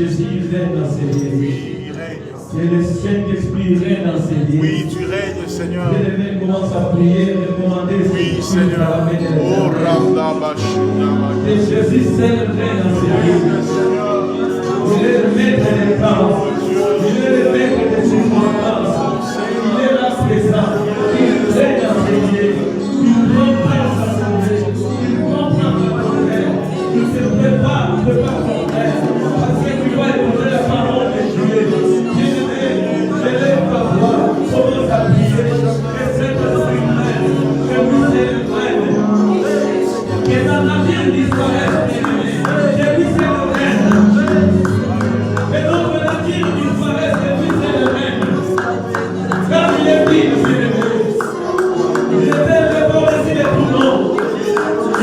Jésus règne dans ces lieux. Oui, il règne. Que le Saint-Esprit règne dans ces lieux. Oui, tu règnes, Seigneur. Bien-aimé, commence à prier, recommander ce Oui, Esprit Seigneur. par la main de Oh, l'Éternel. Randa Bashuna. Que Jésus seul règne dans ces lieux. Il est le maître des temps. Il est le maître des circonstances. Il est là présent. Il règne dans ces lieux. Il comprend sa santé. Il comprend ta problème. Il se prépare de ta problème. Parce que tu vas écouter la parole de Dieu. Bien-aimé, élève ta voix. Commence à prier. Que Saint-Esprit règne. Que Michel règne. Que ta navire disparaisse, bien-aimé. Que Michel règne. Et donc la vie disparaisse, que Michel règne. Car il est dit, bien-aimé. Il était le bon dessus de tout nom.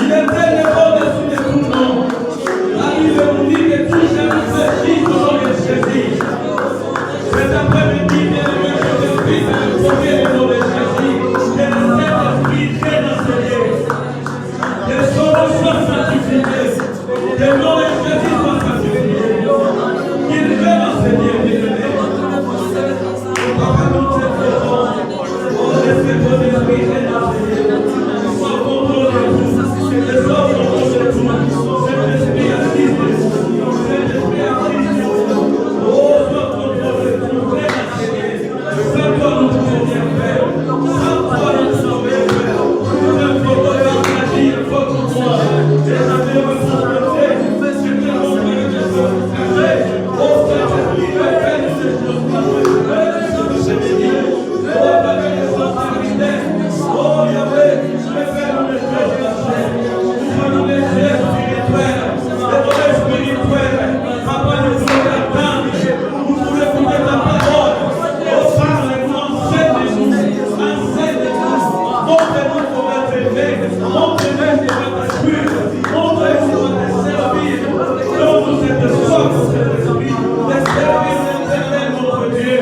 Il était le bon dessus de tout nom. La Bible nous dit que tout jamais fait vivre dans le Jésus. Cet après-midi, bien-aimé, je te prie de me sauver le nom de Jésus. Que le Saint-Esprit vienne dans ce lieu. Que son nom soit sanctifié. Que le nom de Jésus soit sanctifié. Qu'il vienne dans ce lieu, bien-aimé. Papa, nous te prions. Oh, laissez ton esprit vienne dans ce lieu. Sois contrôle de tout. Que sois contrôle de tout. Cet esprit assiste. Cet esprit assiste. Oh, sois contrôle de tout. Viens dans ce lieu. Sans toi, nous ne pouvons rien faire. Sans toi, nous ne pouvons rien faire. Nous ne pouvons pas agir contre toi. Et la même volonté. C'est que mon Père de se cacher. Oh, Saint-Esprit, fais ces choses par toi. Oh, Yahweh, je fais mon esprit de la chair. Nous faisons des gestes spirituels, des volets spirituels. Papa, nous voulons t'attendre. Nous voulons écouter ta parole. Oh, parle-nous, enseigne-nous. Enseigne-nous. Montre-nous comment t'aimer. Montre-nous comment t'assurer. Montre-nous comment te servir. Donne-nous cette soif, cet esprit, de servir l'éternel, notre Dieu.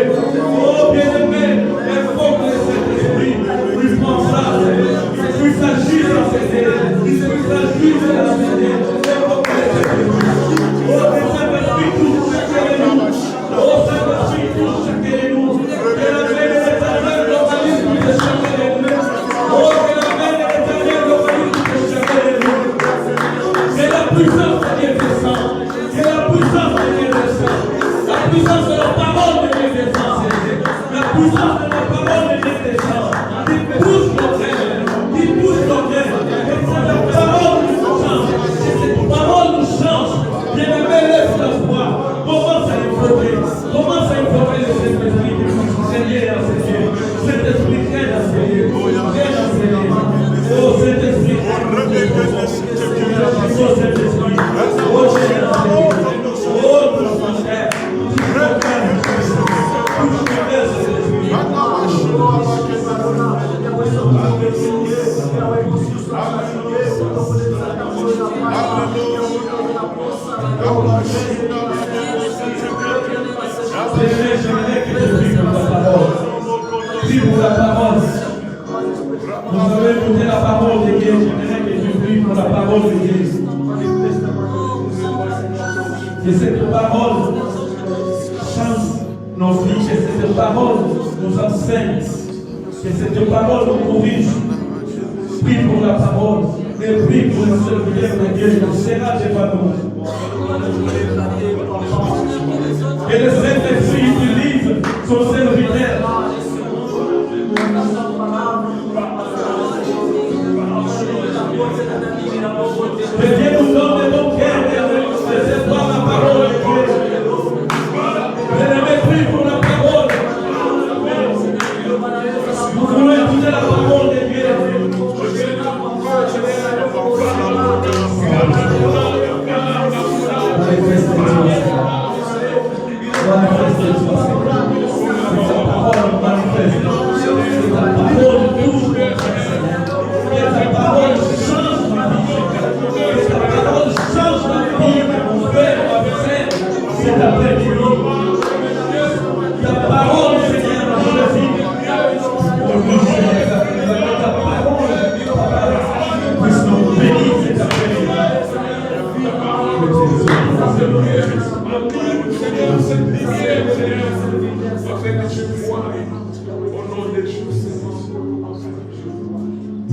Oh, bien-aimé, il faut que cet esprit puisse penser, il puisse agir dans ces lieux, il puisse agir dans ces lieux. Oh, que cet esprit touche chacun de nous. Oh, cet esprit touche chacun de nous. Que la main de l'Éternel localise plus de chacun de nous. Oh, que la main de l'Éternel localise plus de chacun de nous. Que la puissance de Dieu descende. Que la puissance de Dieu descende. La puissance de la parole de Dieu descend. La puissance de la parole de Dieu descend. Il pousse nos rêves. Il pousse nos rêves. Et cette parole nous change. Et cette parole nous change. Bien-aimé, laisse la foi. Commence à invoquer. Commence à invoquer le Saint-Esprit qui puisse régner dans ces lieux. Saint-Esprit, viens dans ces lieux. Viens dans ces lieux. Oh, Saint-Esprit. Oh, Saint-Esprit. Oh, viens dans ces lieux. Oh, mon frère. J'aimerais que tu pries pour ta parole. Prie pour la parole. Vous avez écouté la parole de Dieu. J'aimerais que tu pries pour la parole de Dieu. Que cette parole change nos vies. Que cette parole nous enseigne. Que cette parole nous corrige. Prie pour la parole. Et prie pour le serviteur de Dieu. Il sera devant nous. Que le Saint-Esprit utilise son serviteur. Que Dieu nous donne de bon cœur de recevoir la parole de Dieu. Bien-aimé, prie pour la parole. Nous voulons écouter la parole de Dieu. Manifeste Dieu.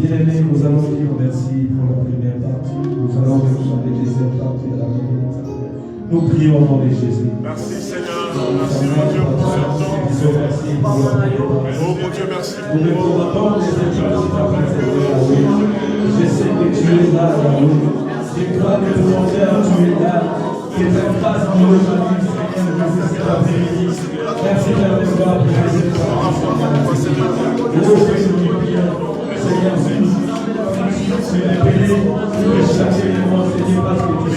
Bien-aimés, nous allons dire merci pour la première partie. Nous allons faire la deuxième partie de la vie. Nous prions au nom de Jésus. Merci Seigneur. Merci mon Dieu pour ce temps. Oh mon Dieu, merci pour nous représentons les études. Je sais que tu es là, Yahweh. Je crois que mon Père, tu es là. Que ta grâce nous rejoigne, Seigneur, jusqu'à l'après-midi. Merci de la gloire pour les études. Oh, Seigneur, Seigneur, tu es appelé de chaque élément, Seigneur, parce que tu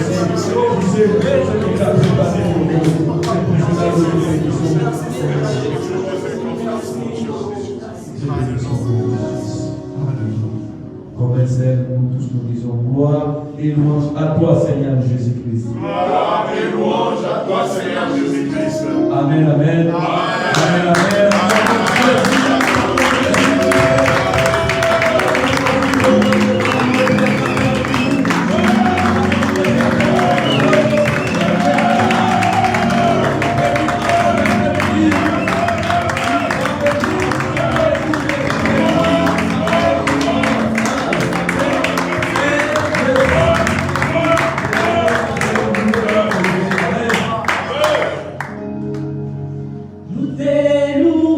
sais vrai ce que tu as préparé pour nous. C'est pour cela que nous comme Esther, nous tous nous disons gloire et louange à toi, Seigneur Jésus-Christ. Gloire et louange à toi, Seigneur Jésus-Christ. Amen, amen. Amen, amen. Nous t'éloignons.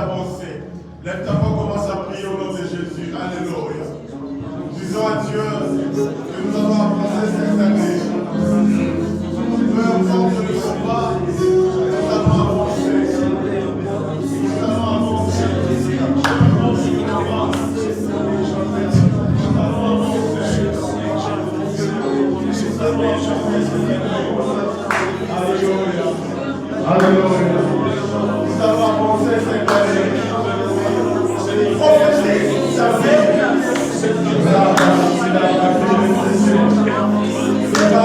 d'avancer. Lève ta voix, commence à prier au nom de Jésus. Alléluia. Disons à Dieu que nous avons avancé cette année. Peu importe le combat, nous avons avancé. Nous avons avancé. Alléluia. Alléluia. Nous avons avancé cette année. Prophétise sa vie. Tu vas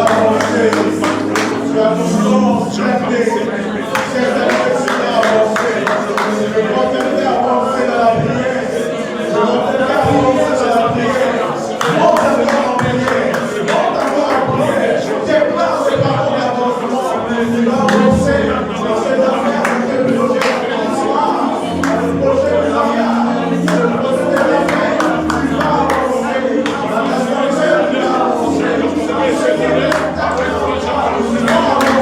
avancer. Tu as toujours chanté. Cette année, tu vas avancer. Je vais t'aider à avancer dans la prière. Je vais t'aider à avancer dans la prière. Monte à toi en prière. Monte à toi en prière. Déplace tes paroles d'avancement. Tu vas avancer dans cette affaire avec le projet de l'histoire. Le projet de l'ariat. Le projet de la paix. Tu vas avancer dans la santé. Tu vas avancer. Tu vas avancer.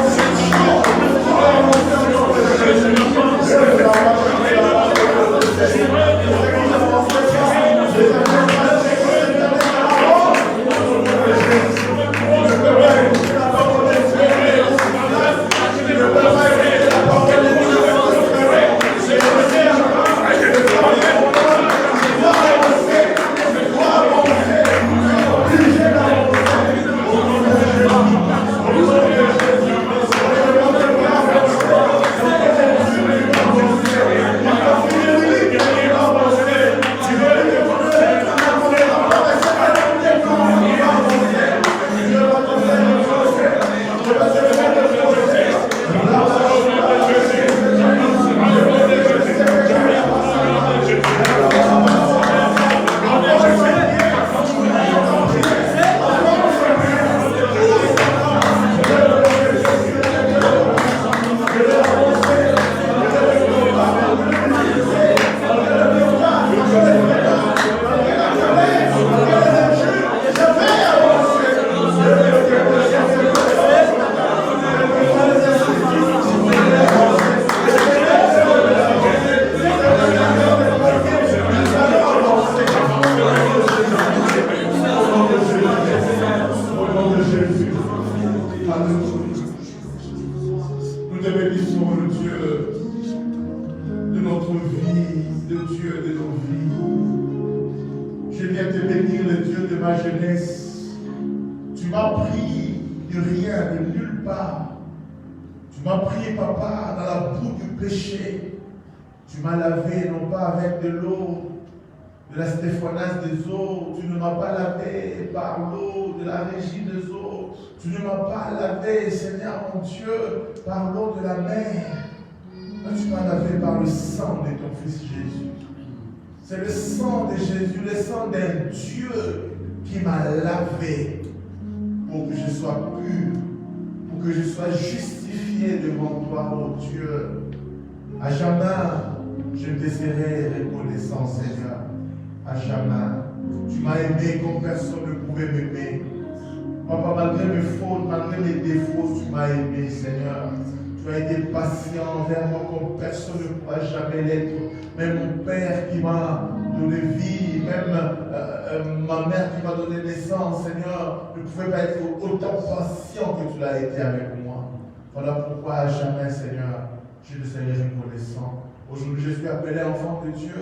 Tu m'as lavé non pas avec de l'eau, de la stéphanase des eaux. Tu ne m'as pas lavé par l'eau de la régie des eaux. Tu ne m'as pas lavé, Seigneur mon Dieu, par l'eau de la mer. Mais tu m'as lavé par le sang de ton Fils Jésus. C'est le sang de Jésus, le sang d'un Dieu qui m'a lavé pour que je sois pur, pour que je sois justifié devant toi, oh Dieu. À jamais, je te serai reconnaissant, Seigneur. À jamais. Tu m'as aimé comme personne ne pouvait m'aimer. Papa, malgré mes fautes, malgré mes défauts, tu m'as aimé, Seigneur. Tu as été patient envers moi comme personne ne pourra jamais l'être. Même mon Père qui m'a donné vie, même ma mère qui m'a donné naissance, Seigneur, ne pouvait pas être autant patient que tu l'as été avec moi. Voilà pourquoi à jamais, Seigneur, je te serai reconnaissant. Aujourd'hui, je suis appelé enfant de Dieu.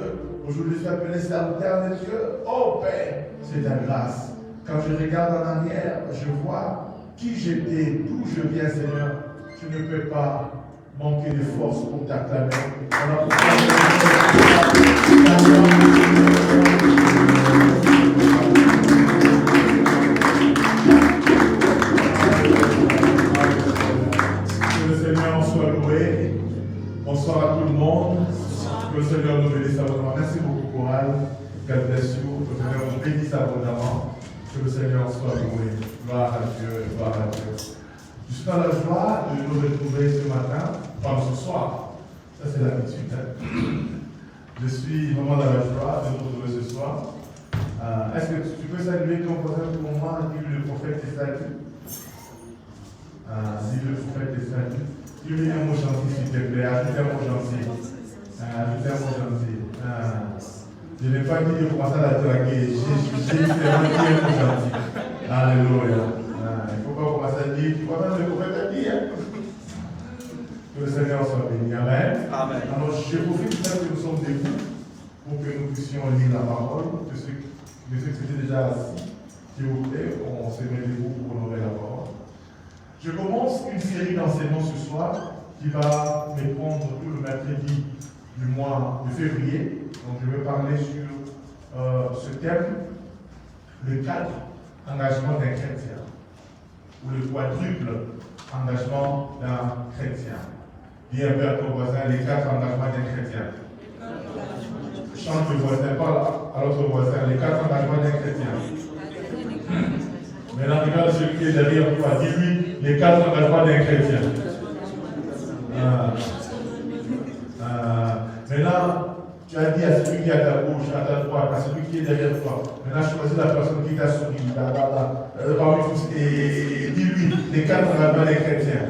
Aujourd'hui, je suis appelé serviteur de Dieu. Oh Père, c'est ta grâce. Quand je regarde en arrière, je vois qui j'étais, d'où je viens, Seigneur. Je ne peux pas manquer de force pour t'acclamer. Que le Seigneur soit loué. Bonsoir à tout le monde. Que le Seigneur nous bénisse abondamment. Merci beaucoup, Coral. God bless you. Que le Seigneur nous bénisse abondamment. Que le Seigneur soit loué. Gloire à Dieu, gloire à Dieu. Je suis dans la joie de nous retrouver ce matin, enfin ce soir. Ça, c'est l'habitude. Je suis vraiment dans la joie de nous retrouver ce soir. Est-ce que tu peux saluer ton voisin pour moi, dis le prophète est salut. Si le prophète est salut. Dis-lui un mot gentil, s'il te plaît. Ajoute un mot gentil. Ajoute tellement gentil. Je n'ai pas dit de commencer à la draguer. J'ai tellement gentil. Alléluia. Il ne faut pas commencer à dire, tu vois même le prophète a dit. Que le Seigneur soit béni. Amen. Amen. Alors, je profite du fait que nous sommes debout pour que nous puissions lire la parole. Que ceux qui étaient déjà assis, s'il vous plaît, on se met debout pour honorer la parole. Je commence une série d'enseignements ce soir qui va me prendre tout le mercredi du mois de février. Donc, je vais parler sur ce thème, le cadre engagement d'un chrétien, ou le quadruple engagement d'un chrétien. Dis un peu à ton voisin les 4 engagements d'un chrétien. Chante le voisin, parle à l'autre voisin, les 4 engagements d'un chrétien. Maintenant, regarde celui qui est derrière toi, dis-lui les 4 engagements d'un chrétien. Maintenant, tu as dit à celui qui est à ta gauche, à ta droite, à celui qui est derrière toi. Maintenant, choisis la personne qui t'a souri, parmi tous, et dis-lui les 4 engagements d'un chrétien.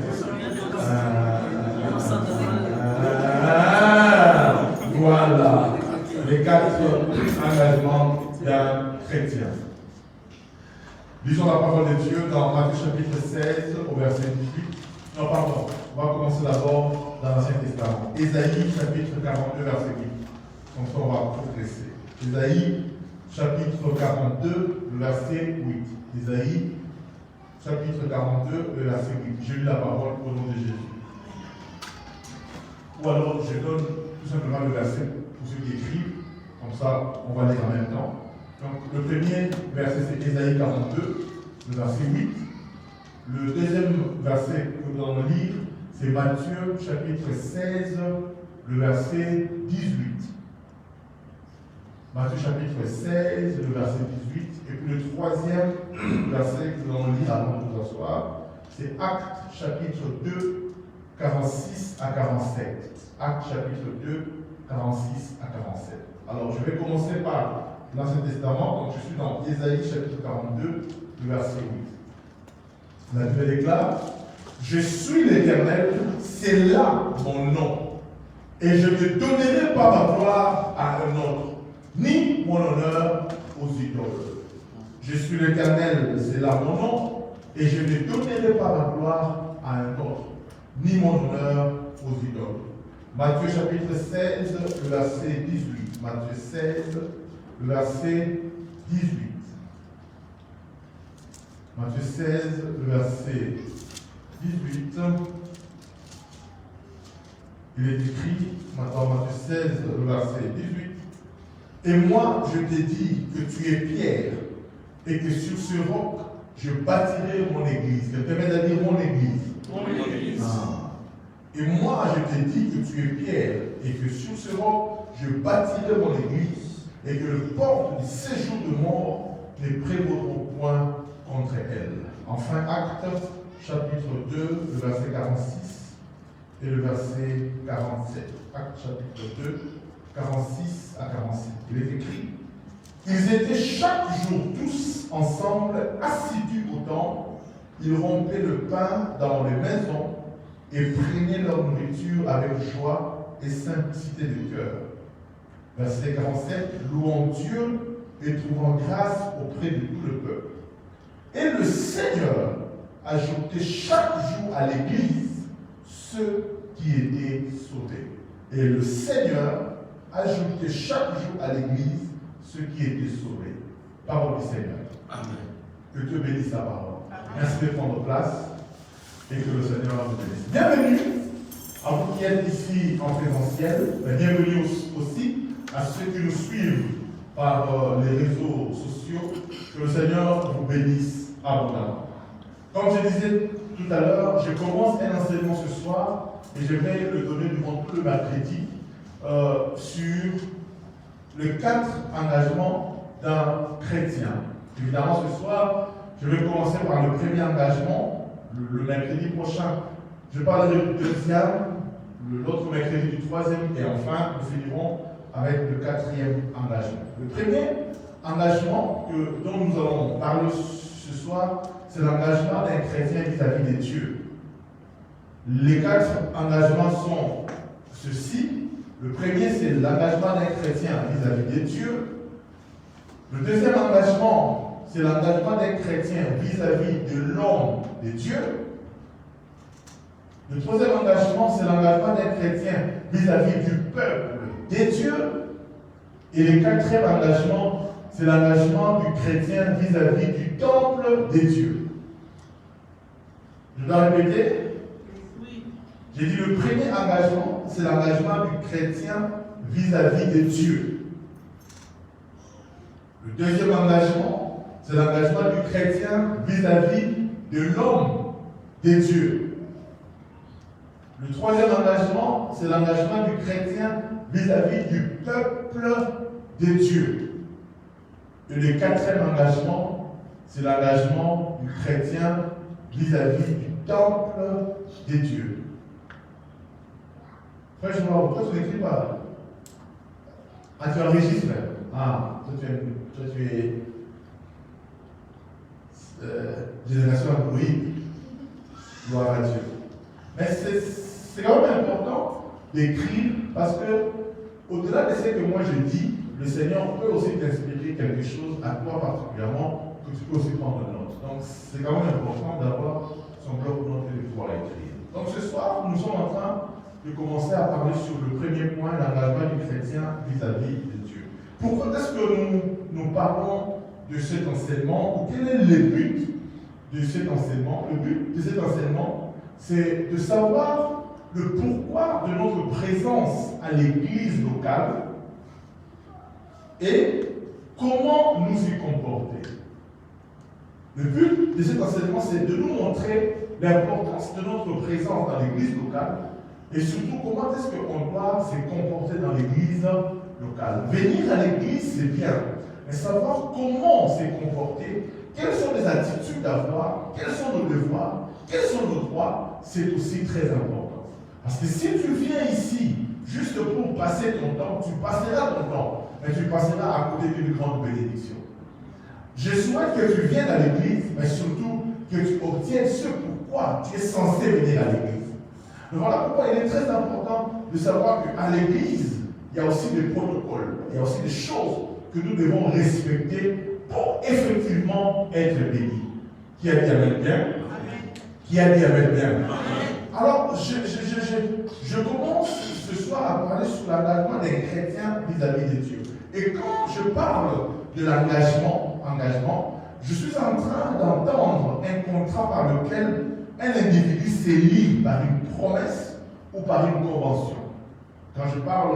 Voilà, les 4 engagements d'un chrétien. Lisons la parole de Dieu dans Matthieu chapitre 16 au verset 18. Non, pardon, on va commencer d'abord dans l'Ancien Testament. Ésaïe chapitre 42, verset 8. Comme ça, on va progresser. Ésaïe chapitre 42, verset 8. Ésaïe chapitre 42, verset 8. Je lis la parole au nom de Jésus. Ou alors, je donne tout simplement le verset pour ceux qui écrivent. Comme ça, on va lire en même temps. Donc, le premier verset, c'est Ésaïe 42, le verset 8. Le deuxième verset que nous allons lire, c'est Matthieu chapitre 16, le verset 18. Matthieu chapitre 16, le verset 18. Et puis le troisième verset que nous allons lire avant de nous asseoir, c'est Actes chapitre 2, 46 à 47. Actes chapitre 2, 46 à 47. Alors, je vais commencer par l'Ancien Testament. Donc, je suis dans Ésaïe chapitre 42, le verset 8. La Bible déclare: je suis l'Éternel, c'est là mon nom, et je ne donnerai pas ma gloire à un autre, ni mon honneur aux idoles. Je suis l'Éternel, c'est là mon nom, et je ne donnerai pas ma gloire à un autre, ni mon honneur aux idoles. Matthieu chapitre 16, le verset 18. Matthieu 16, le verset 18. Matthieu 16, le verset 18. Il est écrit, maintenant Matthieu 16, le verset 18. Et moi, je t'ai dit que tu es pierre, et que sur ce roc, je bâtirai mon église. Quelqu'un m'a dit mon église. Mon église. Et moi, je t'ai dit que tu es pierre, et que sur ce roc, je bâtirai mon église, et que le porte du séjour de mort ne prévaudront point contre elle. Enfin, Actes chapitre 2, le verset 46 et le verset 47. Actes chapitre 2, 46 à 47. Il est écrit: ils étaient chaque jour tous ensemble assidus au temple, ils rompaient le pain dans les maisons et prenaient leur nourriture avec joie et simplicité de cœur. Verset 47, louant Dieu et trouvant grâce auprès de tout le peuple. Et le Seigneur ajoutait chaque jour à l'Église ceux qui étaient sauvés. Et le Seigneur ajoutait chaque jour à l'Église ceux qui étaient sauvés. Parole du Seigneur. Amen. Que Dieu bénisse sa parole. Merci de prendre place et que le Seigneur vous bénisse. Bienvenue à vous qui êtes ici en présentiel, mais bienvenue aussi à ceux qui nous suivent par les réseaux sociaux. Que le Seigneur vous bénisse abondamment. Comme je disais tout à l'heure, je commence un enseignement ce soir et je vais le donner durant tout le mercredi sur les 4 engagements d'un chrétien. Évidemment, ce soir, je vais commencer par le premier engagement, le mercredi prochain. Je parlerai du deuxième, l'autre mercredi du troisième, et enfin, nous finirons avec le 4e engagement. Le premier engagement dont nous allons parler ce soir, c'est l'engagement d'un chrétien vis-à-vis de Dieu. Les 4 engagements sont ceux-ci. Le premier, c'est l'engagement d'un chrétien vis-à-vis de Dieu. Le deuxième engagement, c'est l'engagement d'un chrétien vis-à-vis de l'homme de Dieu. Le troisième engagement, c'est l'engagement d'un chrétien vis-à-vis du peuple de Dieu. Et le quatrième engagement, c'est l'engagement du chrétien vis-à-vis du temple de Dieu. Je dois répéter? Oui. J'ai dit le premier engagement, c'est l'engagement du chrétien vis-à-vis de Dieu. Le deuxième engagement, c'est l'engagement du chrétien vis-à-vis de l'homme de Dieu. Le troisième engagement, c'est l'engagement du chrétien vis-à-vis du peuple de Dieu. Et le quatrième engagement, c'est l'engagement du chrétien vis-à-vis du temple de Dieu. Franchement, pourquoi tu n'écris pas? Ah, tu enregistres. Ah, toi tu es génération Android. Gloire à Dieu. Mais c'est quand même important d'écrire parce que, au-delà de ce que moi je dis, le Seigneur peut aussi t'inspirer quelque chose à toi particulièrement que tu peux aussi prendre note. Donc c'est quand même important d'avoir son bloc-notes et de pouvoir écrire. Donc ce soir, nous sommes en train de commencer à parler sur le premier point, l'engagement du chrétien vis-à-vis de Dieu. Pourquoi est-ce que nous parlons de cet enseignement, ou quel est le but de cet enseignement? Le but de cet enseignement, c'est de savoir le pourquoi de notre présence à l'église locale et comment nous y comporter. Le but de cet enseignement, c'est de nous montrer l'importance de notre présence dans l'église locale et surtout comment est-ce qu'on doit se comporter dans l'église locale. Venir à l'église, c'est bien, mais savoir comment se comporter, quelles sont les attitudes à avoir, quels sont nos devoirs, quels sont nos droits, c'est aussi très important. Parce que si tu viens ici juste pour passer ton temps, tu passeras ton temps, mais tu passeras à côté d'une grande bénédiction. Je souhaite que tu viennes à l'église, mais surtout que tu obtiennes ce pourquoi tu es censé venir à l'église. Donc voilà pourquoi il est très important de savoir qu'à l'église, il y a aussi des protocoles, il y a aussi des choses que nous devons respecter pour effectivement être bénis. Qui a dit Amen bien? Qui a dit Amen bien? Alors, je commence ce soir à parler sur l'engagement des chrétiens vis-à-vis de Dieu. Et quand je parle de l'engagement, je suis en train d'entendre un contrat par lequel un individu se lie par une promesse ou par une convention. Quand je parle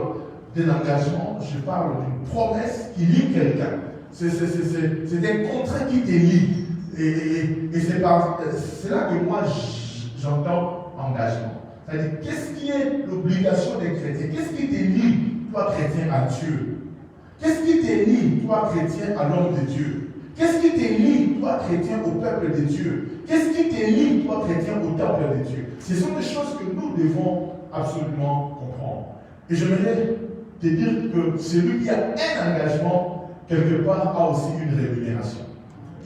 d'un engagement, je parle d'une promesse qui lie quelqu'un. C'est un contrat qui te lie. Et c'est là que moi j'entends engagement. C'est-à-dire, qu'est-ce qui est l'obligation des chrétiens? Qu'est-ce qui te lie, toi chrétien, à Dieu? Qu'est-ce qui te lie, toi chrétien, à l'homme de Dieu? Qu'est-ce qui te lie, toi chrétien, au peuple de Dieu? Qu'est-ce qui te lie, toi chrétien, au temple de Dieu? Ce sont des choses que nous devons absolument comprendre. Et j'aimerais te dire que celui qui a un engagement, quelque part, a aussi une rémunération.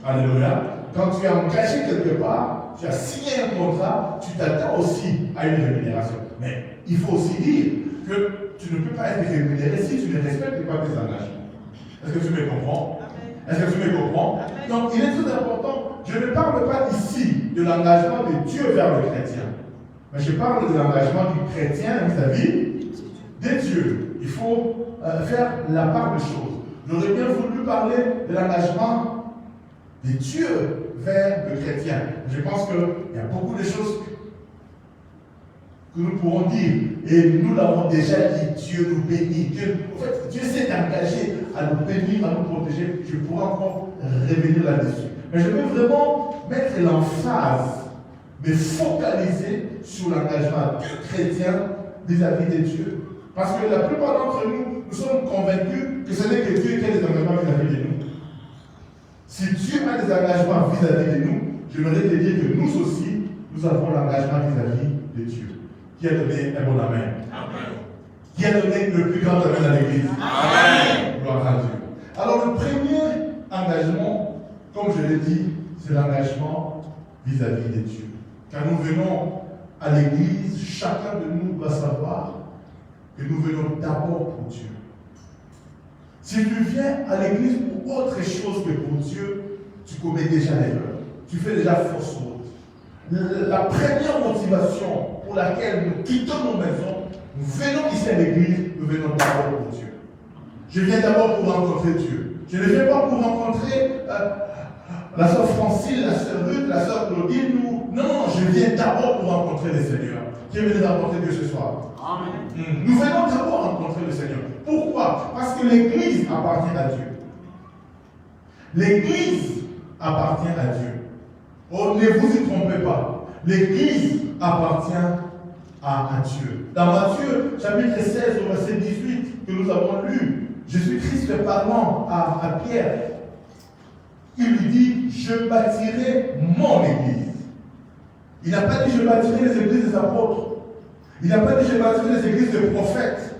Alléluia. Quand tu es engagé quelque part, tu as signé un contrat, tu t'attends aussi à une rémunération. Mais il faut aussi dire que tu ne peux pas être rémunéré si tu ne respectes pas tes engagements. Est-ce que tu me comprends? Est-ce que tu me comprends? Donc il est très important, je ne parle pas ici de l'engagement de Dieu vers le chrétien, mais je parle de l'engagement du chrétien vis-à-vis de Dieu. Il faut faire la part des choses. J'aurais bien voulu parler de l'engagement de Dieu vers le chrétien. Je pense qu'il y a beaucoup de choses que nous pourrons dire, et nous l'avons déjà dit, Dieu nous bénit. En fait, Dieu s'est engagé à nous bénir, à nous protéger. Je pourrais encore revenir là-dessus. Mais je veux vraiment mettre l'emphase, me focaliser sur l'engagement du chrétien vis-à-vis de Dieu. Parce que la plupart d'entre nous, nous sommes convaincus que ce n'est que Dieu qui a des engagements vis-à-vis de nous. Si Dieu a des engagements vis-à-vis de nous, j'aimerais te dire que nous aussi, nous avons l'engagement vis-à-vis de Dieu. Qui a donné un bon amen? Amen. Qui a donné le plus grand amen à l'église? Amen. Gloire à Dieu. Alors le premier engagement, comme je l'ai dit, c'est l'engagement vis-à-vis de Dieu. Quand nous venons à l'église, chacun de nous doit savoir que nous venons d'abord pour Dieu. Si tu viens à l'église pour autre chose que pour Dieu, tu commets déjà l'erreur. Tu fais déjà fausse route. La première motivation pour laquelle nous quittons nos maisons, nous venons ici à l'église, nous venons d'abord pour Dieu. Je viens d'abord pour rencontrer Dieu. Je ne viens pas pour rencontrer la sœur Francine, la sœur Ruth, la sœur Claudine. Non, je viens d'abord pour rencontrer le Seigneur. Je viens rencontrer Dieu ce soir. Amen. Nous venons d'abord rencontrer le Seigneur. Pourquoi? Parce que l'église appartient à Dieu. L'église appartient à Dieu. Oh, ne vous y trompez pas. L'église appartient à Dieu. Dans Matthieu, chapitre 16, au verset 18, que nous avons lu, Jésus-Christ parlant à Pierre, il lui dit, je bâtirai mon église. Il n'a pas dit, je bâtirai les églises des apôtres. Il n'a pas dit, je bâtirai les églises des prophètes.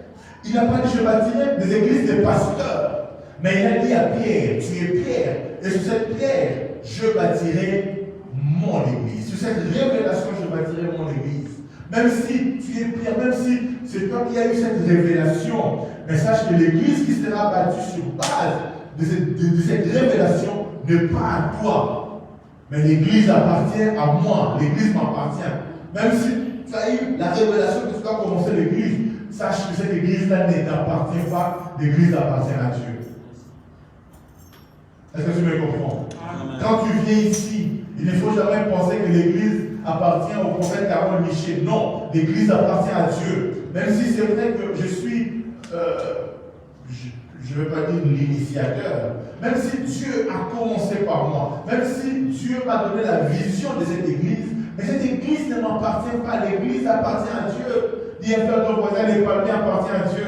Il n'a pas dit, je bâtirai les églises des pasteurs. Mais il a dit à Pierre, tu es Pierre. Et sur cette pierre, je bâtirai mon église. Sur cette révélation, je bâtirai mon église. Même si tu es Pierre, même si c'est toi qui as eu cette révélation, mais sache que l'église qui sera bâtie sur base de cette révélation n'est pas à toi. Mais l'église appartient à moi. L'église m'appartient. Même si tu as eu la révélation que tu dois commencer l'église, sache que cette église-là ne t'appartient pas. L'église appartient à Dieu. Est-ce que tu me comprends? Amen. Quand tu viens ici, il ne faut jamais penser que l'église appartient au prophète Carole Michel. Non, l'église appartient à Dieu. Même si c'est vrai que je suis, je ne veux pas dire l'initiateur, même si Dieu a commencé par moi, même si Dieu m'a donné la vision de cette église, mais cette église ne m'appartient pas. L'église appartient à Dieu. Dis un peu à ton voisin, les palmiers appartiennent à Dieu.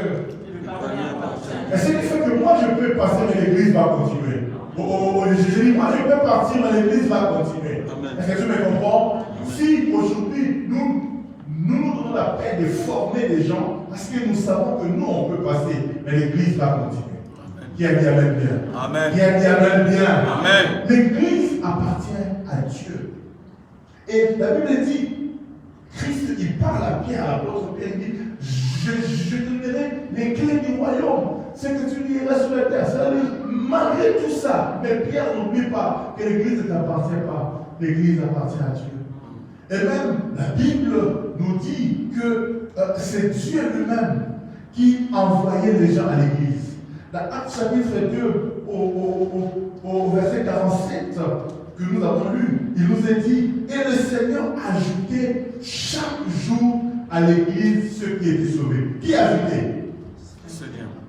Et ce qui fait que moi je peux passer, mais l'église va continuer. Je dis, moi je peux partir, mais l'église va continuer. Est-ce que tu me comprends? Si aujourd'hui nous donnons la peine de former des gens, parce que nous savons que nous on peut passer, mais l'église va continuer. Qui a dit Amen bien? Amen. Qui a dit Amen bien? Amen. L'église appartient à Dieu. Et la Bible dit, Christ il parle à Pierre, à l'apôtre Pierre, il dit, je te donnerai les clés du royaume. Ce que tu liras sur la terre. Ça veut dire, malgré tout ça, mais Pierre n'oublie pas que l'église ne t'appartient pas. L'église appartient à Dieu. Et même la Bible nous dit que c'est Dieu lui-même qui envoyait les gens à l'église. Dans Actes chapitre 2, au verset 47 que nous avons lu, il nous est dit, et le Seigneur ajoutait chaque jour à l'église ceux qui étaient sauvés. Qui a ajouté?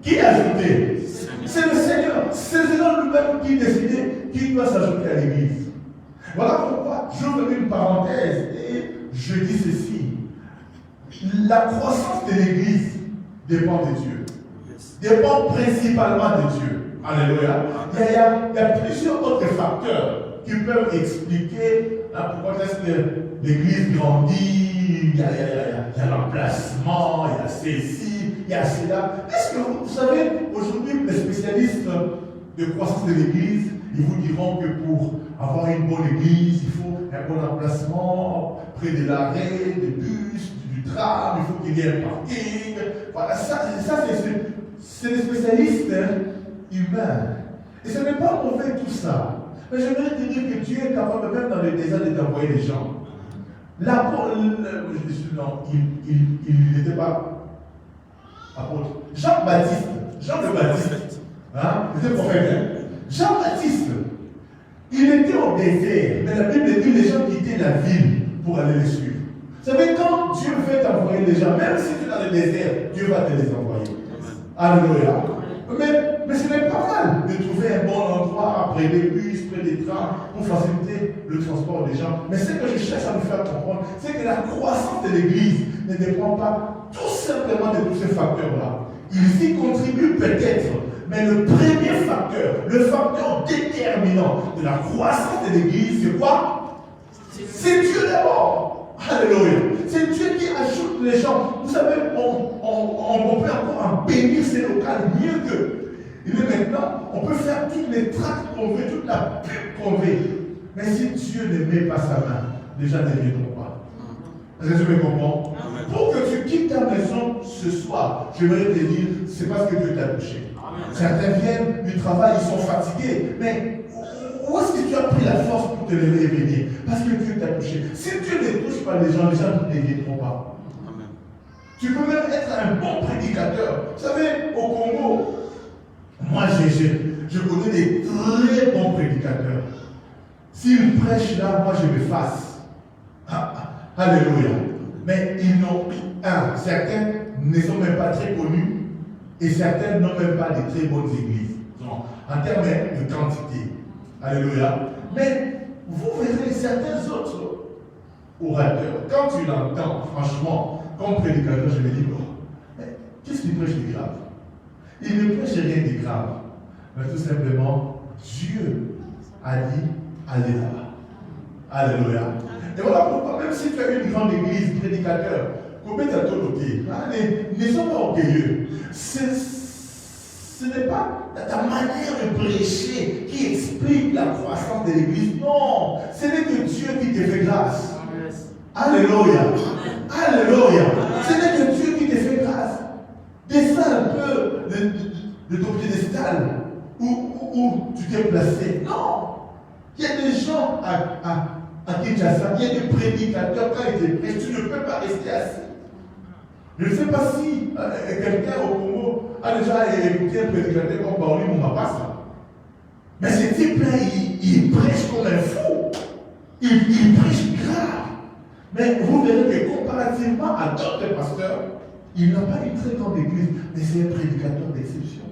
Qui a ajouté? C'est le Seigneur. C'est le Seigneur lui-même qui décidait qui doit s'ajouter à l'église. Voilà pourquoi j'ouvre une parenthèse et je dis ceci. La croissance de l'église dépend de Dieu. Dépend principalement de Dieu. Alléluia. Il y a plusieurs autres facteurs qui peuvent expliquer pourquoi est-ce que l'église grandit. Il y a l'emplacement, il y a ceci, il y a cela. Est-ce que vous savez, aujourd'hui, les spécialistes de croissance de l'église, ils vous diront que pour avoir une bonne église, il faut un bon emplacement près de l'arrêt, des bus, du tram, il faut qu'il y ait un parking. Voilà, ça c'est les spécialistes humains. Et ce n'est pas mauvais tout ça. Mais j'aimerais te dire que Dieu est capable, même dans le désert, de t'envoyer des gens. Non, il n'était pas apôtre. Jean-Baptiste, Jean le Baptiste, il était prophète. Jean-Baptiste, il était au désert, mais la Bible dit que les gens quittaient la ville pour aller les suivre. Vous savez, quand Dieu veut t'envoyer les gens, même si tu es dans le désert, Dieu va te les envoyer. Alléluia. Mais ce n'est pas mal de trouver un bon endroit près des bus, près des trams, pour faciliter le transport des gens. Mais ce que je cherche à vous faire comprendre, c'est que la croissance de l'Église ne dépend pas tout simplement de tous ces facteurs-là. Ils y contribuent peut-être, mais le premier facteur, le facteur déterminant de la croissance de l'Église, c'est quoi? C'est Dieu d'abord. Alléluia. C'est Dieu qui ajoute les gens. Vous savez, on peut encore embellir ces locales mieux que. Et maintenant, on peut faire toutes les tracts qu'on veut, toute la pub qu'on veut. Mais si Dieu ne met pas sa main, les gens ne viendront pas. Est-ce que tu me comprends? Pour que tu quittes ta maison ce soir, j'aimerais te dire, c'est parce que Dieu t'a touché. Certains viennent du travail, ils sont fatigués. Mais où est-ce que tu as pris la force pour te lever et venir? Parce que Dieu t'a touché. Si Dieu ne touche pas les gens ne viendront pas. Amen. Tu peux même être un bon prédicateur. Vous savez, au Congo, moi je connais des très bons prédicateurs. S'ils prêchent là, moi je m'efface. Alléluia. Mais ils n'ont certains ne sont même pas très connus et certains n'ont même pas de très bonnes églises. Donc, en termes de quantité. Alléluia. Mais vous verrez certains autres orateurs. Quand tu l'entends, franchement, comme prédicateur, je me dis, bon, qu'est-ce qu'il prêche de grave? Il ne prêche rien de grave. Mais tout simplement, Dieu a dit, allez là-bas. Alléluia. Et voilà pourquoi, même si tu as une grande église, prédicateur, combien tu as tout noté, ne sois pas orgueilleux. Ce n'est pas ta manière de prêcher qui explique la croissance de l'église. Non, ce n'est que Dieu qui te fait grâce. Alléluia. Alléluia. Ce n'est que Dieu qui te fait grâce. Descends un peu de ton piédestal où tu t'es placé. Non. Il y a des gens à Kinshasa, il y a des prédicateurs, quand ils te prêchent, tu ne peux pas rester assis. Je ne sais pas si quelqu'un au Congo a déjà écouté un prédicateur comme Paoli Moumapassa. Mais ce type-là, il prêche comme un fou. Il prêche grave. Mais vous verrez que comparativement à d'autres pasteurs, il n'a pas une très grande église, mais c'est un prédicateur d'exception.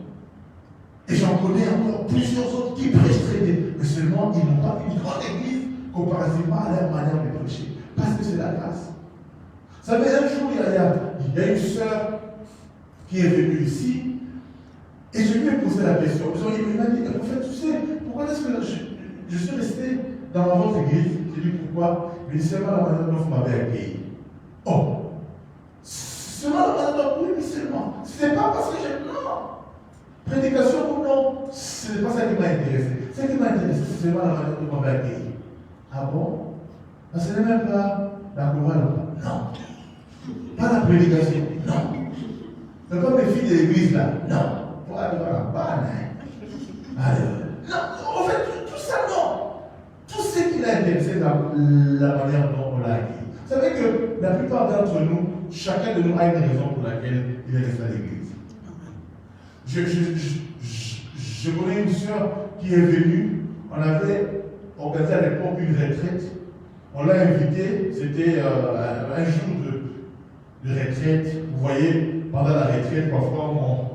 Et j'en connais encore plusieurs autres qui prêchent très bien, mais seulement ils n'ont pas une grande église comparativement à leur manière de prêcher. Parce que c'est la grâce. Vous savez, un jour, il y a une sœur qui est venue ici, et je lui ai posé la question. Il m'a dit, en fait, tu sais, pourquoi est-ce que je suis resté dans votre église? J'ai dit, pourquoi? Il m'a dit, c'est pas la manière dont vous m'avez accueilli. Oh! Seulement la manière dont, oui, mais seulement. C'est pas parce que j'ai... Non! Prédication ou non, ce n'est pas ça qui m'a intéressé. Ce qui m'a intéressé, c'est seulement la manière dont vous m'avez accueilli. Ah bon? Ce n'est même pas la chorale. Non. Pas la prédication. Non. Ce n'est pas mes filles de l'église là. Non. Pour aller voir la banne. Non. En fait, tout ça, non. Tout ce qui l'a intéressé, la manière dont on l'a accueilli. Vous savez que la plupart d'entre nous, chacun de nous a une raison pour laquelle il est resté à l'église. Je connais une soeur qui est venue. On avait organisé à l'époque une retraite. On l'a invitée. C'était un jour de retraite. Vous voyez, pendant la retraite, parfois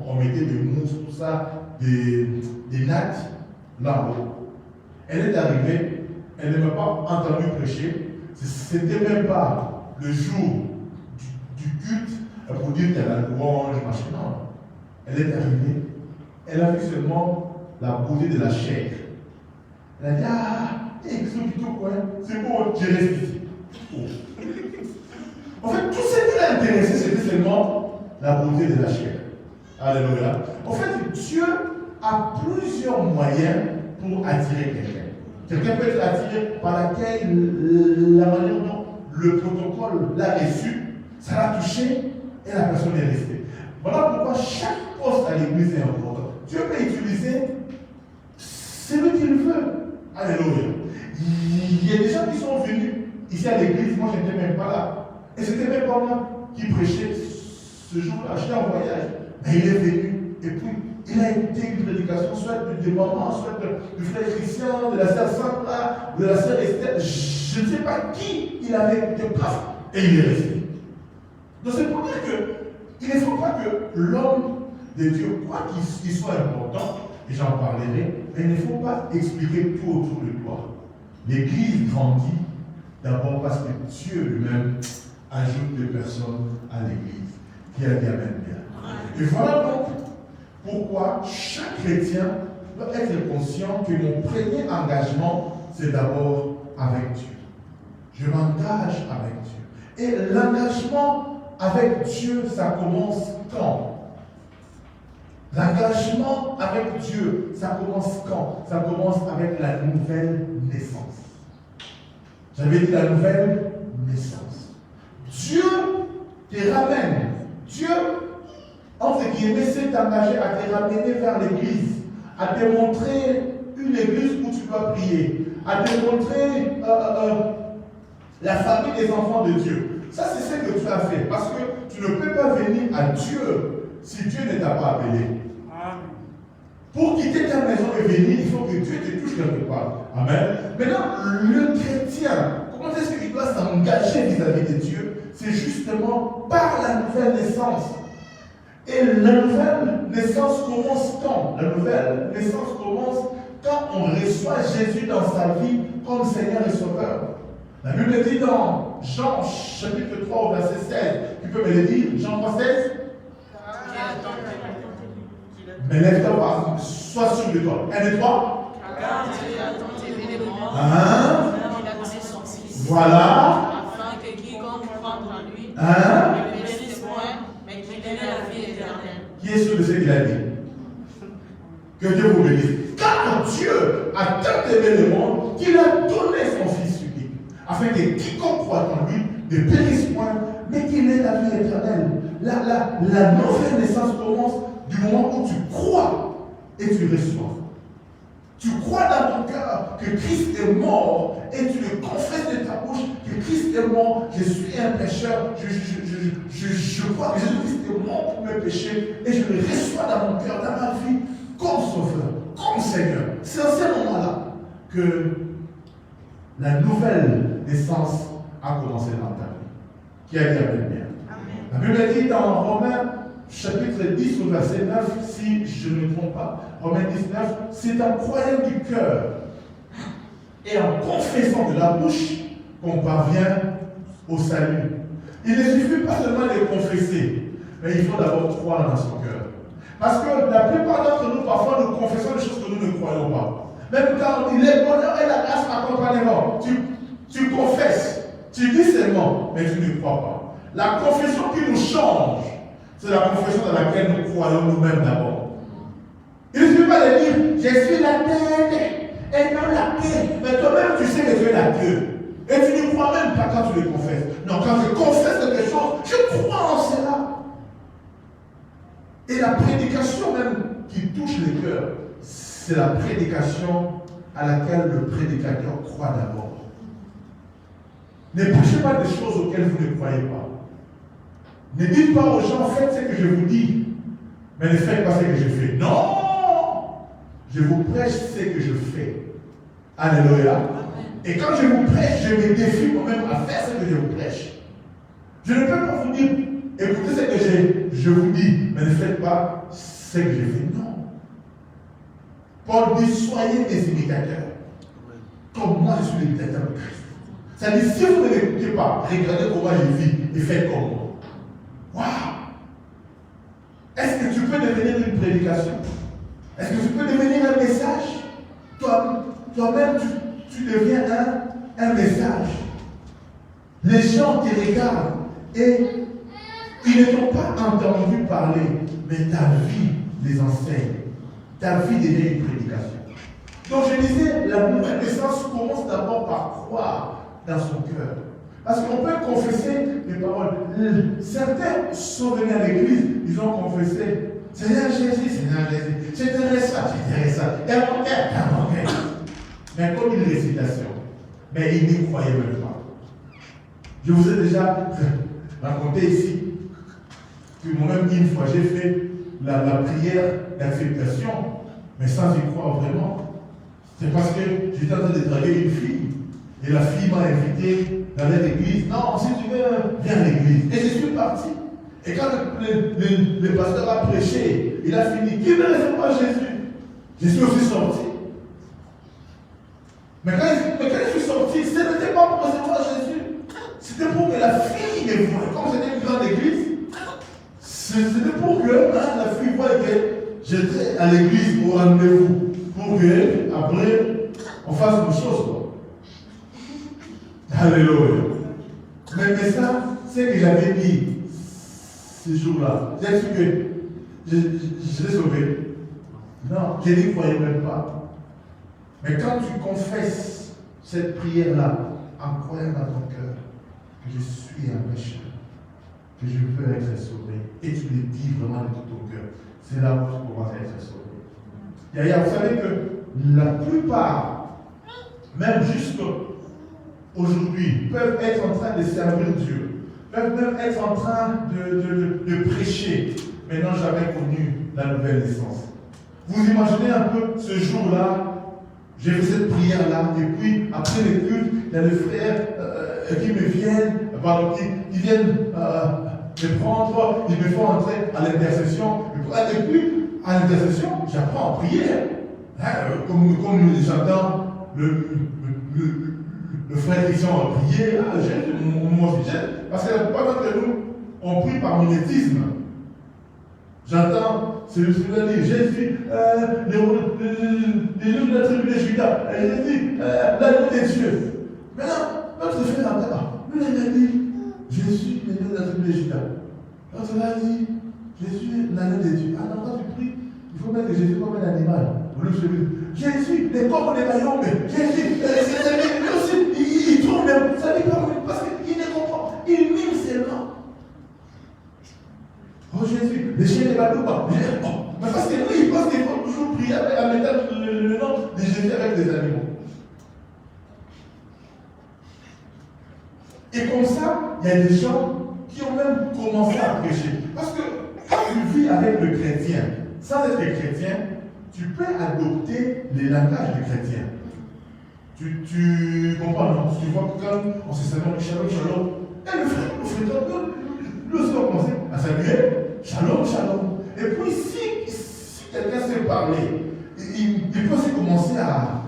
on mettait des mousses, tout ça, des nattes là haut. Elle est arrivée. Elle ne m'a pas entendu prêcher. C'était même pas le jour du culte pour dire qu'elle a louange, machin. Non. Elle est arrivée. Elle a vu seulement la beauté de la chair. Elle a dit, c'est bon, je reste ici. Oh. En fait, tout ce qui l'a intéressé, c'était seulement la beauté de la chair. Alléluia. En fait, Dieu a plusieurs moyens pour attirer quelqu'un. Quelqu'un peut être attiré par laquelle la manière dont le protocole l'a reçu, ça l'a touché et la personne est restée. Voilà pourquoi chaque poste à l'église est important. Dieu peut utiliser celui qu'il veut. Alléluia. Il y a des gens qui sont venus ici à l'église, moi je n'étais même pas là. Et c'était même pas moi qui prêchais ce jour-là. J'étais en voyage. Mais il est venu et puis il a écouté une prédication, soit de maman, soit du frère Christian, de la sœur Sandra, de la sœur Esther. Je ne sais pas qui il avait écouté, paf, et il est resté. Donc c'est pour dire qu'il ne faut pas que l'homme de Dieu, quoi qu'il soit important, et j'en parlerai, mais il ne faut pas expliquer tout autour de toi. L'église grandit d'abord parce que Dieu lui-même ajoute des personnes à l'église. Qui a dit Amen bien. Et voilà donc pourquoi chaque chrétien doit être conscient que mon premier engagement, c'est d'abord avec Dieu. Je m'engage avec Dieu. Et l'engagement avec Dieu, ça commence quand? L'engagement avec Dieu, ça commence quand? Ça commence avec la nouvelle naissance. J'avais dit la nouvelle naissance. Dieu te ramène. Dieu, entre guillemets, s'est engagé à te ramener vers l'église, à te montrer une église où tu dois prier, à te montrer la famille des enfants de Dieu. Ça, c'est ce que tu as fait. Parce que tu ne peux pas venir à Dieu si Dieu ne t'a pas appelé. Pour quitter ta maison et venir, il faut que Dieu te touche quelque part. Amen. Maintenant, le chrétien, comment est-ce qu'il doit s'engager vis-à-vis de Dieu? C'est justement par la nouvelle naissance. Et la nouvelle naissance commence quand? La nouvelle naissance commence quand on reçoit Jésus dans sa vie comme Seigneur et Sauveur. La Bible dit dans Jean chapitre 3 au verset 16, tu peux me le dire, Jean 3, 16? Mais lève-toi, sois sûr de toi. 1 et 3. Voilà. Afin que quiconque croit en lui Ne périsse point, mais qu'il ait la vie éternelle. Qui est sûr de ce qu'il a dit? Que Dieu vous bénisse. Car Dieu a tant aimé le monde qu'il a donné son Fils unique, afin que quiconque croit en lui ne périsse point, mais qu'il ait la vie éternelle. La nouvelle naissance commence du moment où tu crois et tu reçois. Tu crois dans ton cœur que Christ est mort et tu le confesses de ta bouche que Christ est mort, je suis un pécheur, je crois que Jésus-Christ est mort pour mes péchés et je le reçois dans mon cœur, dans ma vie, comme Sauveur, comme Seigneur. C'est à ce moment-là que la nouvelle naissance a commencé dans ta vie. Qui a dit Amen bien? La Bible dit dans Romains chapitre 10 au verset 9, si je ne me trompe pas, Romains 19, c'est en croyant du cœur et en confessant de la bouche qu'on parvient au salut. Il ne suffit pas seulement de confesser, mais il faut d'abord croire dans son cœur. Parce que la plupart d'entre nous, parfois, nous confessons des choses que nous ne croyons pas. Même quand on dit le bonheur et la grâce m'accompagneront, tu confesses, tu dis seulement, mais tu ne crois pas. La confession qui nous change, c'est la confession dans laquelle nous croyons nous-mêmes d'abord. Il ne suffit pas de dire, je suis la tête et non la queue. Mais toi-même, tu sais que tu es la queue. Et tu ne crois même pas quand tu le confesses. Non, quand je confesse quelque chose, je crois en cela. Et la prédication même qui touche le cœur, c'est la prédication à laquelle le prédicateur croit d'abord. Ne prêchez pas des choses auxquelles vous ne croyez pas. Ne dites pas aux gens, faites ce que je vous dis, mais ne faites pas ce que je fais. Non! Je vous prêche ce que je fais. Alléluia. Et quand je vous prêche, je me défie moi-même à faire ce que je vous prêche. Je ne peux pas vous dire, écoutez ce que je vous dis, mais ne faites pas ce que je fais. Non. Paul dit, soyez des imitateurs. Comme moi, je suis l'imitateur de Christ. C'est-à-dire, si vous ne l'écoutez pas, regardez comment je vis et faites comme moi. Waouh! Est-ce que tu peux devenir une prédication? Est-ce que tu peux devenir un message? Toi-même, tu deviens un message. Les gens te regardent et ils ne t'ont pas entendu parler, mais ta vie les enseigne. Ta vie devient une prédication. Donc je disais, la nouvelle naissance commence d'abord par croire dans son cœur. Parce qu'on peut confesser les paroles. Certains sont venus à l'église, ils ont confessé Seigneur Jésus, Seigneur Jésus, je te reçois, et à mon cœur, mais comme une récitation. Mais ils n'y croyaient même pas. Je vous ai déjà raconté ici que moi-même, une fois, j'ai fait la prière d'acceptation, mais sans y croire vraiment. C'est parce que j'étais en train de draguer une fille. Et la fille m'a invité dans l'église. Non, si tu veux, viens à l'église. Et je suis parti. Et quand le pasteur a prêché, il a fini. Qui ne répond pas Jésus? Je suis aussi sorti. Mais quand je suis sorti, ce n'était pas pour recevoir Jésus. C'était pour que la fille me voie. Comme c'était une grande église, c'était pour que la fille voie que j'étais à l'église au rendez-vous. Pour que, après, on fasse une chose. Quoi. Alléluia. Mais ça, c'est que j'avais dit ce jour-là. J'ai su que je l'ai sauvé. Non, je n'y croyais même pas. Mais quand tu confesses cette prière-là, en croyant dans ton cœur que je suis un pécheur, que je veux être sauvé. Et tu le dis vraiment de tout ton cœur. C'est là où tu commences à être sauvé. D'ailleurs, vous savez que la plupart, même jusqu'à aujourd'hui, peuvent être en train de servir Dieu, peuvent même être en train de prêcher, mais n'ont jamais connu la nouvelle naissance. Vous imaginez un peu ce jour-là, j'ai fait cette prière-là, et puis après les cultes, il y a des frères qui me viennent, qui viennent me prendre, ils me font entrer à l'intercession, et puis à l'intercession, j'apprends à prier. Comme j'entends le frère Christian a prié, moi aussi j'aime, parce que pendant que nous, on prie par mimétisme, j'entends celui qui dit Jésus, les jours de la tribu de Judas, Jésus, l'agneau des dieux. Maintenant, notre frère lui il a dit Jésus, l'agneau de la tribu de Judas. L'autre a dit Jésus, l'agneau des dieux. Ah non, quand tu pries, il faut mettre Jésus comme un animal. Jésus, les corps des maillons, Jésus, ses amis, lui aussi, il tourne même. Ça dit pas parce qu'il ne comprend. Il mime seulement. Oh Jésus, les chiens des bateaux, mais parce que lui, il pense qu'il faut toujours prier en mettant le nom de Jésus avec des animaux. Et comme ça, il y a des gens qui ont même commencé à prêcher. Parce que quand tu vis avec le chrétien, sans être chrétien, tu peux adopter les langages des chrétiens. Tu comprends, non? Tu vois que quand on se salue, shalom, shalom, et le frère, nous aussi on commence à saluer, shalom, shalom. Et puis si quelqu'un sait parler, il peut aussi commencer à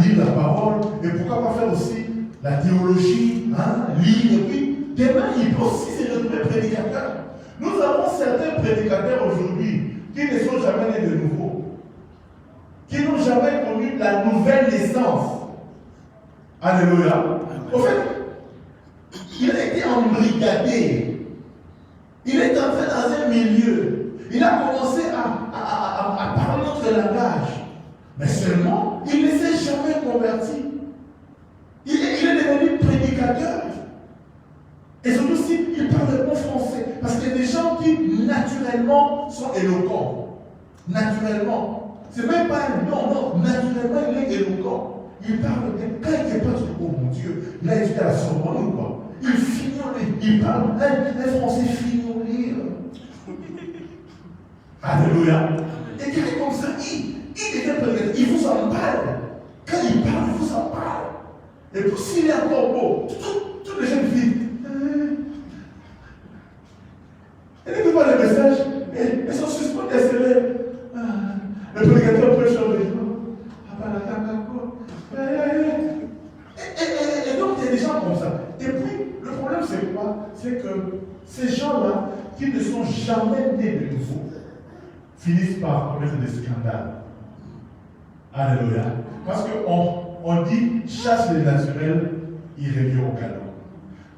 lire la parole, et pourquoi pas faire aussi la théologie, lire, et puis demain il peut aussi se retrouver prédicateur. Nous avons certains prédicateurs aujourd'hui qui ne sont jamais nés de nouveau, qui n'ont jamais connu la nouvelle naissance. Alléluia. Au fait, il a été embrigadé. Il est entré dans un milieu. Il a commencé à parler notre langage. Mais seulement, il ne s'est jamais converti. Il est devenu prédicateur. Et surtout s'il parle bon français. Parce qu'il y a des gens qui, naturellement, sont éloquents. Naturellement. C'est même pas un non, naturellement, il est éloquent. Il parle bien. Quand il n'est pas du oh mon Dieu, il a étudié à la Sorbonne ou quoi? Il fignole, il parle un français fignolé. Alléluia. Et quelqu'un comme ça, il devient prédicateur. Il vous en parle. Quand il parle, il vous en parle. Et puis s'il est encore beau, toutes les jeunes filles, elles n'écoutent pas les messages, elles sont suspendues à se lever. Le prédicateur peut changer. Et donc il y a des gens comme ça. Et puis le problème c'est quoi? C'est que ces gens-là, qui ne sont jamais nés de nouveau, finissent par commettre des scandales. Alléluia. Parce qu'on dit chasse les naturels, il revient au galop.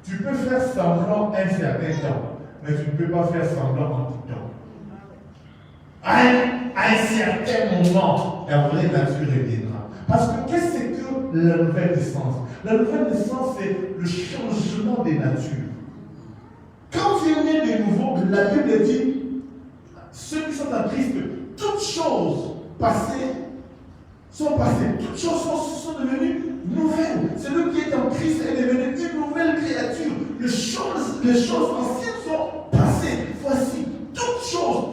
Tu peux faire semblant un certain temps, mais tu ne peux pas faire semblant en tout temps. À un certain moment, la vraie nature reviendra. Parce que qu'est-ce que la nouvelle naissance? La nouvelle naissance, c'est le changement des natures. Quand tu es né de nouveau, la Bible dit, ceux qui sont en Christ, toutes choses passées sont passées. Toutes choses sont devenues nouvelles. Celui qui est en Christ est devenu une nouvelle créature. Les choses anciennes sont passées. Voici, toutes choses.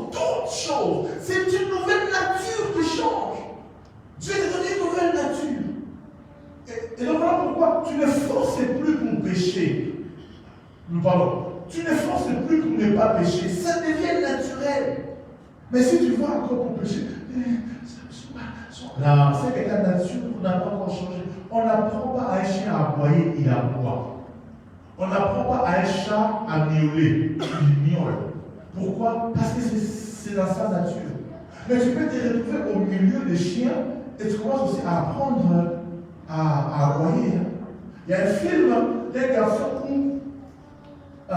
C'est une nouvelle nature qui change. Dieu t'a donné une nouvelle nature. Et donc voilà pourquoi tu ne forces plus pour pécher. Pardon. Tu ne forces plus pour ne pas pécher. Ça devient naturel. Mais si tu vas encore pour pécher, là, c'est que ta nature n'a pas encore changé. On n'apprend pas à un chien à aboyer, il aboie. On n'apprend pas à un chat à miauler, il miaule. Pourquoi? Parce que c'est dans sa nature. Mais tu peux te retrouver au milieu des chiens et tu commences aussi à apprendre à aboyer. Il y a un film d'un garçon où il a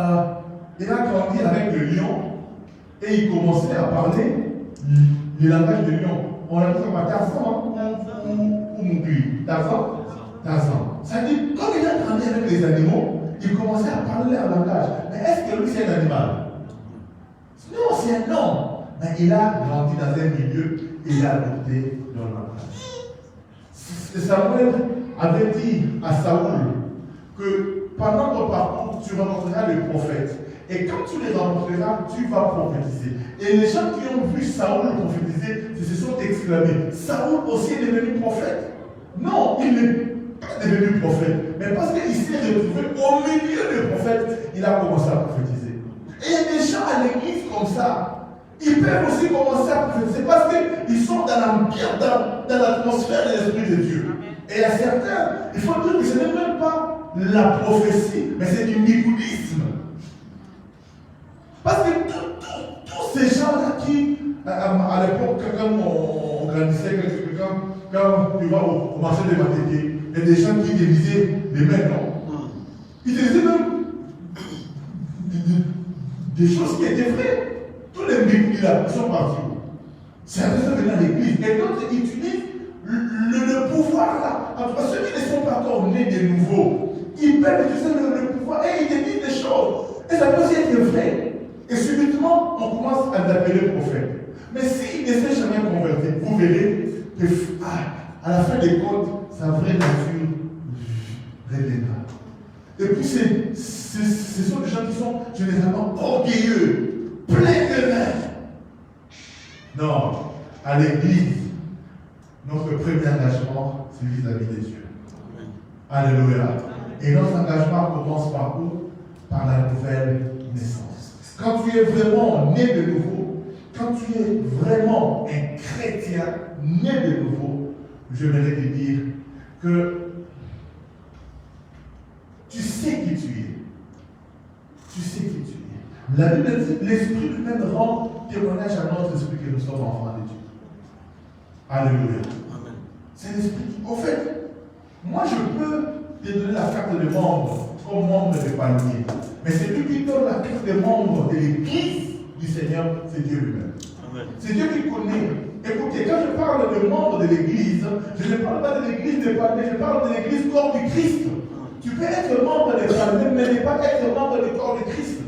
grandi avec le lion et il commençait à parler le langage de lion. On a dit comme Tarzan ou Mowgli. Tarzan. Ça dit, comme il a grandi avec les animaux, il commençait à parler leur langage. Mais est-ce que lui, c'est un animal? Non, c'est un homme. Mais il a grandi dans un milieu et il a adopté leur langage. Samuel avait dit à Saoul que pendant ton parcours, tu rencontreras le prophète. Et quand tu les rencontreras, tu vas prophétiser. Et les gens qui ont vu Saoul prophétiser, ils se sont exclamés, Saoul aussi est devenu prophète? Non, il n'est pas devenu prophète. Mais parce qu'il s'est retrouvé au milieu des prophètes, il a commencé à prophétiser. Et il y a des gens à l'église comme ça. Ils peuvent aussi commencer à prophétiser parce qu'ils sont dans l'atmosphère de l'Esprit de Dieu. Et il y a certains, il faut dire que ce n'est même pas la prophétie, mais c'est du nicoudisme. Parce que tous ces gens-là qui, à l'époque, quand on grandissait, quand tu vas au marché des Matéké, il y a des gens qui divisaient les mains, non? Ils disaient même des choses qui étaient vraies. Tous les Nicoudis là sont partis. C'est un peu dans l'église. Et d'autres utilisent le pouvoir là. En tout cas, ceux qui ne sont pas encore nés de nouveau, ils peuvent utiliser le pouvoir et ils te disent des choses. Et ça peut aussi être vrai. Et subitement, on commence à l'appeler prophète. Mais s'il ne s'est jamais converti, vous verrez que à la fin des comptes, sa vraie nature reviendra. Et puis, ce sont des gens qui sont généralement orgueilleux, pleins de mains. Non, à l'église, notre premier engagement, c'est vis-à-vis des dieux. Alléluia. Et notre engagement commence par où? Par la nouvelle naissance. Quand tu es vraiment né de nouveau, quand tu es vraiment un chrétien né de nouveau, je voudrais te dire que tu sais qui tu es. Tu sais qui tu es. La Bible dit, l'Esprit lui-même rend témoignage à notre esprit que nous sommes enfants de Dieu. Alléluia. Amen. C'est l'Esprit qui... En fait, moi je peux te donner la carte de membre comme membre de panier. Mais c'est lui qui donne la carte de membre de l'Église du Seigneur, c'est Dieu lui-même. C'est Dieu qui connaît. Écoutez, quand je parle de membre de l'Église, je ne parle pas de l'Église de panier, je parle de l'Église corps du Christ. Tu peux être membre de panier, mais ne pas être membre du corps du Christ.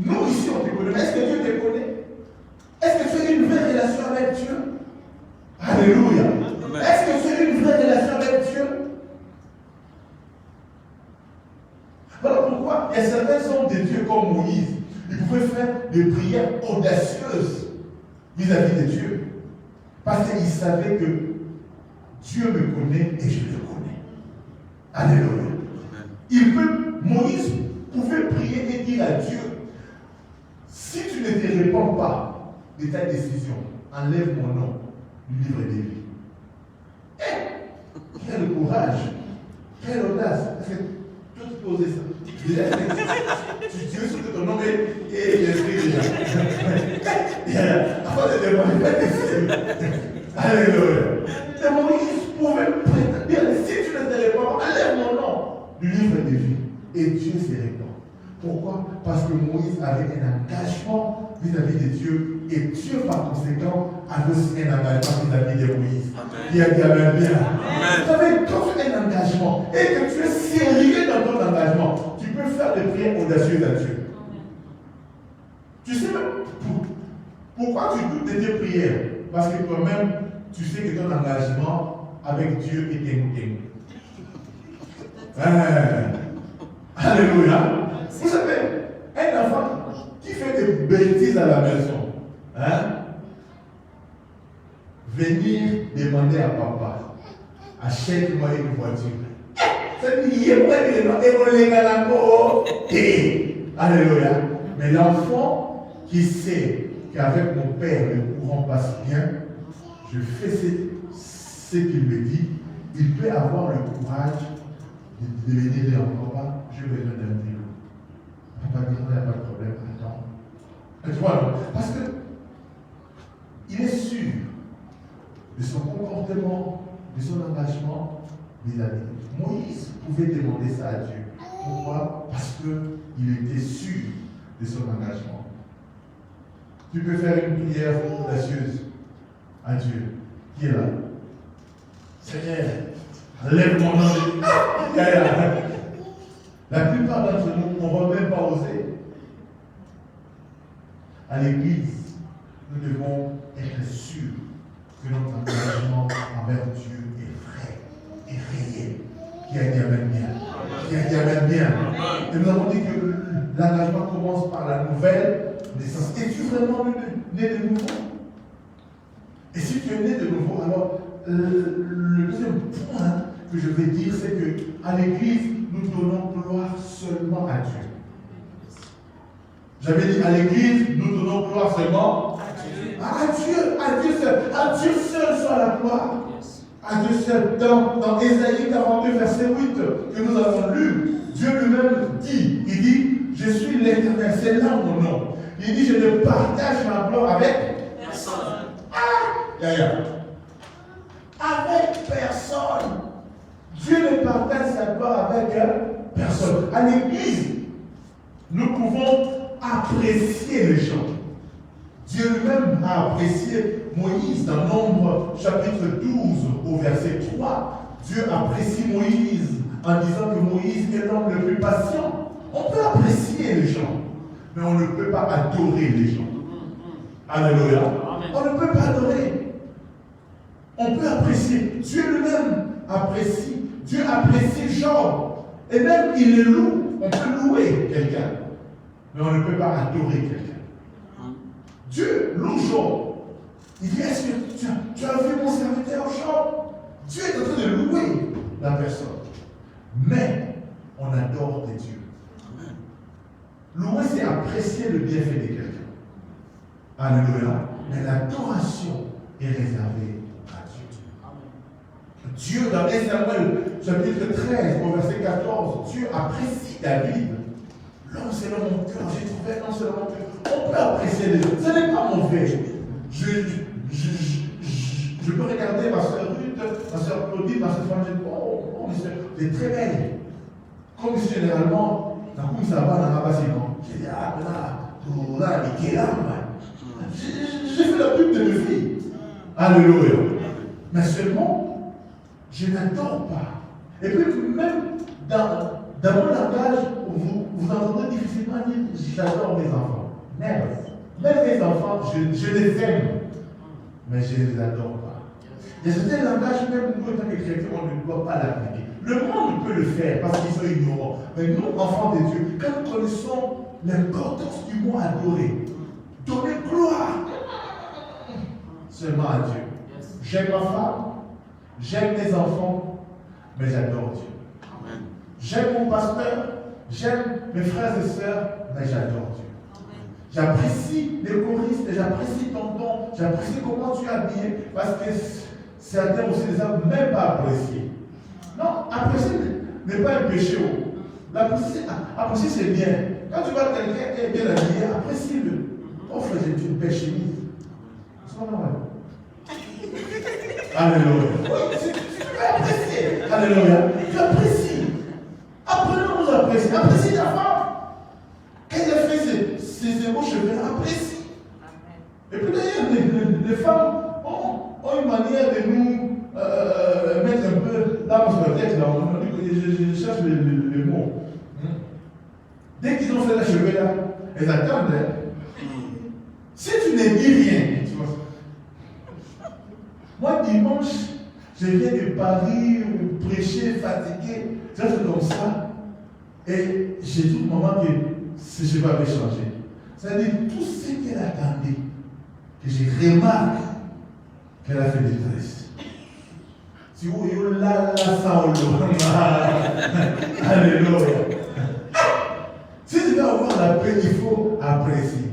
Nous ici on te connaît. Est-ce que Dieu te connaît? Est-ce que tu as une vraie relation avec Dieu? Alléluia. Est-ce que tu as une vraie relation avec Dieu? Voilà pourquoi il y a certains hommes de Dieu comme Moïse. Ils pouvaient faire des prières audacieuses vis-à-vis de Dieu. Parce qu'ils savaient que Dieu me connaît et je le connais. Alléluia. Moïse pouvait prier et dire à Dieu, si tu ne te réponds pas de ta décision, enlève mon nom du livre des vies. Quel courage, quelle audace. Parce que toi tu peux oser ça. Tu veux que ton nom est l'esprit déjà. Avant de demander la décision. Alléluia. Et Moïse pouvait dire, si tu ne te réponds pas, enlève mon nom du livre des vies. Et Dieu se répond. Pourquoi? Parce que Moïse avait un engagement vis-à-vis de Dieu. Et Dieu, par conséquent, avait aussi un engagement vis-à-vis de Moïse. Il a dit Amen bien. Vous avez tous un engagement. Et que tu es sérieux dans ton engagement. Tu peux faire des prières audacieuses à Dieu. Tu sais même pourquoi tu doutes de tes prières? Parce que toi-même, tu sais que ton engagement avec Dieu est king. Alléluia. Vous savez, un enfant qui fait des bêtises à la maison, venir demander à papa, achète-moi une voiture. Alléluia. Mais l'enfant qui sait qu'avec mon père le courant passe bien, je fais ce qu'il me dit, il peut avoir le courage de venir dire papa, j'ai besoin d'un vélo. Papa dit, il n'y a pas de problème, attends. Tu vois, parce que il est sûr de son comportement, de son engagement vis-à-vis. Moïse pouvait demander ça à Dieu. Pourquoi? Parce qu'il était sûr de son engagement. Tu peux faire une prière audacieuse à Dieu. Qui est là? Seigneur, lève mon nom. La plupart d'entre nous, on ne va même pas oser. À l'église, nous devons être sûrs que notre engagement envers Dieu est vrai et réel. Qui a dit Amen bien. Qui a dit Amen bien. Et nous avons dit que l'engagement commence par la nouvelle naissance. Es-tu vraiment né de nouveau? Et si tu es né de nouveau, alors le deuxième point que je vais dire, c'est qu'à l'église, nous donnons gloire seulement à Dieu. J'avais dit à l'église, nous donnons gloire seulement à Dieu seul soit la gloire. À Dieu seul. Dans Ésaïe 42, verset 8, que nous avons lu, Dieu lui-même dit, il dit, je suis l'Éternel, c'est là mon nom. Il dit, je ne partage ma gloire avec personne. Avec personne. Dieu ne partage sa gloire avec personne. À l'église, nous pouvons apprécier les gens. Dieu lui-même a apprécié Moïse dans Nombre chapitre 12 au verset 3. Dieu apprécie Moïse en disant que Moïse est l'homme le plus patient. On peut apprécier les gens, mais on ne peut pas adorer les gens. Alléluia. On ne peut pas adorer. On peut apprécier. Dieu lui-même apprécie. Dieu apprécie Job. Et même il le loue. On peut louer quelqu'un. Mais on ne peut pas adorer quelqu'un. Dieu loue Job. Il dit, est-ce que tu as vu mon serviteur Job? Dieu est en train de louer la personne. Mais on adore des dieux. Louer, c'est apprécier le bienfait de quelqu'un. Alléluia. Mais l'adoration est réservée à Dieu. Dieu, dans 1 Samuel, chapitre 13, au verset 14, Dieu apprécie David. L'homme selon mon cœur, j'ai trouvé l'homme selon mon cœur. On peut apprécier les autres. Ce n'est pas mauvais. Je peux regarder ma soeur Ruth, ma soeur Claudine, ma soeur Franck, je dis, oh, vous êtes très belle. Comme si généralement, dans le ça va dans ma basse, non. J'ai dit, ah, là, mais quelle âme. J'ai fait la pub de mes filles. Alléluia. Mais seulement, je n'adore pas. Et puis, même dans mon langage, vous entendez difficilement dire, j'adore mes enfants. Même mes enfants, je les aime. Mais je ne les adore pas. Il y a certains langages, même nous, en tant que chrétiens, on ne doit pas l'appliquer. Le monde peut le faire parce qu'ils sont ignorants. Mais nous, enfants de Dieu, quand nous connaissons l'importance du mot adorer, donner gloire seulement à Dieu. J'aime ma femme, j'aime mes enfants, mais j'adore Dieu. J'aime mon pasteur, j'aime mes frères et sœurs, mais j'adore Dieu. J'apprécie les choristes, j'apprécie ton don, j'apprécie comment tu es habillé, parce que certains aussi ne savent même pas apprécier. Non, apprécier n'est pas un péché. Apprécier, c'est bien. Quand tu vois quelqu'un qui est bien habillé, apprécie-le. Oh frère, j'ai une belle chemise. C'est pas normal. Alléluia. Oui, tu peux apprécier. Alléluia. Tu apprécies. Apprenons à nous apprécier. Apprécie ta femme. Qu'elle a fait ses beaux cheveux, apprécie. Et puis d'ailleurs, les femmes ont une manière de nous mettre un peu là sur la tête. Là, je cherche les mots. Dès qu'ils ont fait les cheveux là, elles attendent. Si tu ne dis rien, tu vois. Moi, dimanche, je viens de Paris, prêcher, fatigué, je reste comme ça. Et j'ai dit au moment que ce chemin avait changé. C'est-à-dire, tout ce qu'elle attendait, que je remarque qu'elle a fait des tresses. Si vous voyez là, ça, alléluia. Si tu veux avoir la paix, il faut apprécier.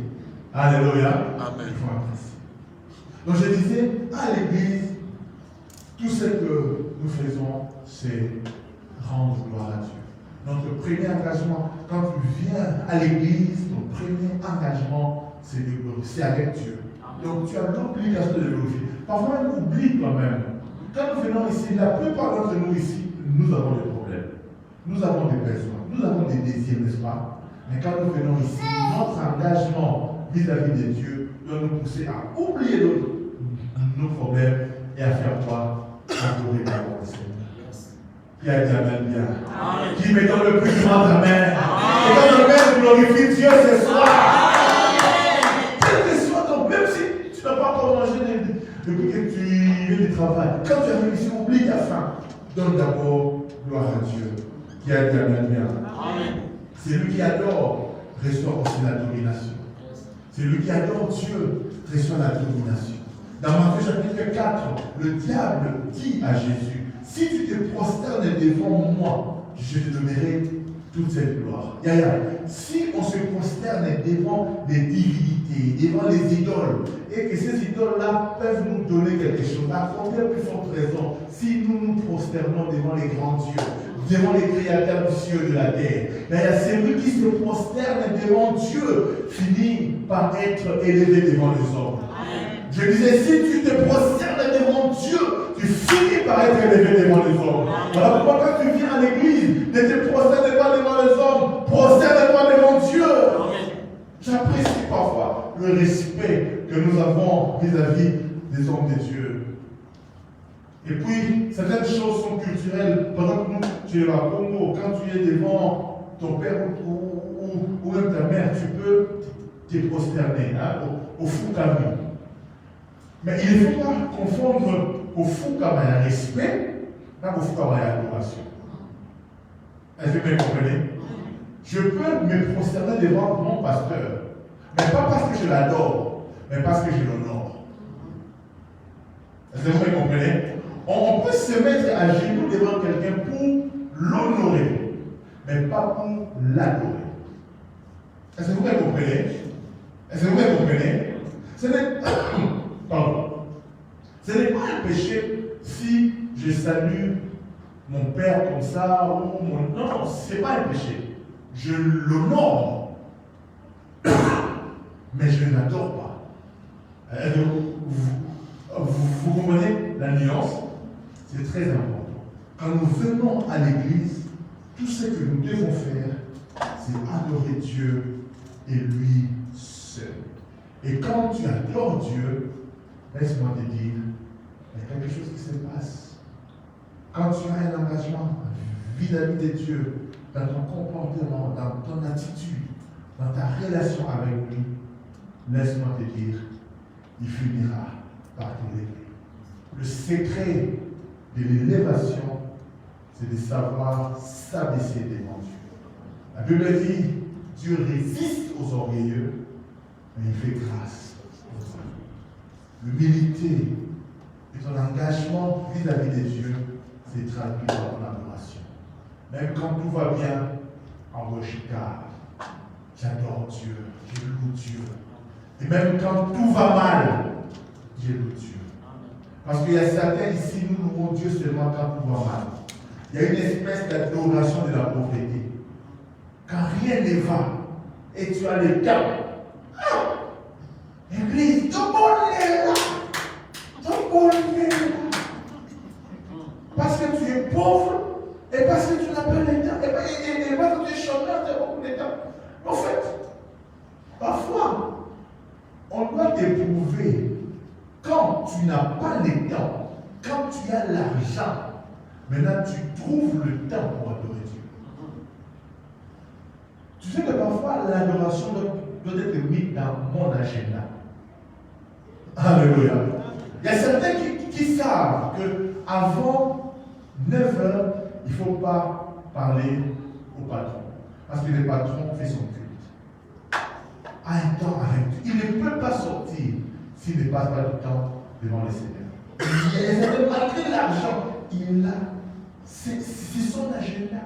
Alléluia. Amen. Il faut apprécier. Donc je disais, à l'église, tout ce que nous faisons, c'est rendre gloire à Dieu. Notre premier engagement, quand tu viens à l'église, ton premier engagement, c'est de glorifier avec Dieu. Donc tu as l'obligation de le glorifier. Parfois, on oublie quand même. Quand nous venons ici, la plupart d'entre nous ici, nous avons des problèmes. Nous avons des besoins. Nous avons des désirs, n'est-ce pas? Mais quand nous venons ici, notre engagement vis-à-vis de Dieu doit nous pousser à oublier nos problèmes et à faire quoi? Adorer la parole du Seigneur. Qui a dit Amen bien. Qui me donne le plus grand amen. Et quand le Père glorifie Dieu ce soir. Quel que soit ton, même si tu n'as pas encore mangé depuis que tu viens du travail, quand tu arrives ici, oublie ta faim. Donne d'abord gloire à Dieu qui a dit Amen. C'est lui qui adore, reçoit aussi la domination. C'est lui qui adore Dieu, reçoit la domination. Dans Matthieu chapitre 4, le diable dit à Jésus, si tu te prosternes devant moi, je te donnerai toute cette gloire. Si on se prosterne devant les divinités, devant les idoles, et que ces idoles-là peuvent nous donner quelque chose, à combien plus forte raison, si nous nous prosternons devant les grands dieux, devant les créateurs du ciel et de la terre. Celui qui se prosterne devant Dieu finit par être élevé devant les hommes. Je disais, si tu te prosternes devant Dieu, tu finis par être élevé devant les hommes. Voilà pourquoi quand tu viens à l'église, ne te prosterne pas devant les hommes, prosterne-toi devant Dieu. J'apprécie parfois le respect que nous avons vis-à-vis des hommes de Dieu. Et puis, certaines choses sont culturelles. Par exemple, nous, tu es à Congo, quand tu es devant ton père ou même ta mère, tu peux te prosterner au Fukami. Mais il ne faut pas confondre au Fukama et respect avec au Fukama et adoration. Est-ce que vous comprenez? Je peux me prosterner devant mon pasteur, mais pas parce que je l'adore, mais parce que je l'honore. Est-ce que vous comprenez? On peut se mettre à genoux devant quelqu'un pour l'honorer, mais pas pour l'adorer. Est-ce que vous comprenez? Est-ce que vous comprenez? Ce n'est pas un péché si je salue mon père comme ça ou mon... Non, ce n'est pas un péché. Je l'honore, mais je ne l'adore pas. Vous comprenez la nuance? C'est très important. Quand nous venons à l'église, tout ce que nous devons faire, c'est adorer Dieu et lui seul. Et quand tu adores Dieu, laisse-moi te dire, il y a quelque chose qui se passe. Quand tu as un engagement vis-à-vis de Dieu, dans ton comportement, dans ton attitude, dans ta relation avec lui, laisse-moi te dire, il finira par t'élever. Le secret de l'élévation, c'est de savoir s'abaisser devant Dieu. La Bible dit, Dieu résiste aux orgueilleux, mais il fait grâce aux humbles. L'humilité et ton engagement vis-à-vis de Dieu s'est traduit par ton adoration. Même quand tout va bien, en Rochicard, j'adore Dieu, je loue Dieu. Et même quand tout va mal, je loue Dieu. Parce qu'il y a certains ici, nous louons Dieu seulement quand tout va mal. Il y a une espèce d'adoration de la pauvreté. Quand rien ne va, et tu as le temps. Église, tout le monde est là. Tout le monde est là. Parce que tu es pauvre, et parce que tu n'as pas le temps, et parce que tu es chômeur, tu as beaucoup de temps. En fait, parfois, on doit t'éprouver quand tu n'as pas le temps, quand tu as l'argent. Maintenant, tu trouves le temps pour adorer Dieu. Tu sais que parfois, l'adoration doit être mise dans mon agenda. Alléluia. Il y a certains qui savent qu'avant 9 heures, il ne faut pas parler au patron. Parce que le patron fait son culte. À un temps avec Dieu. Il ne peut pas sortir s'il ne passe pas du temps devant le Seigneur. Et malgré l'argent, il est là. C'est son agenda.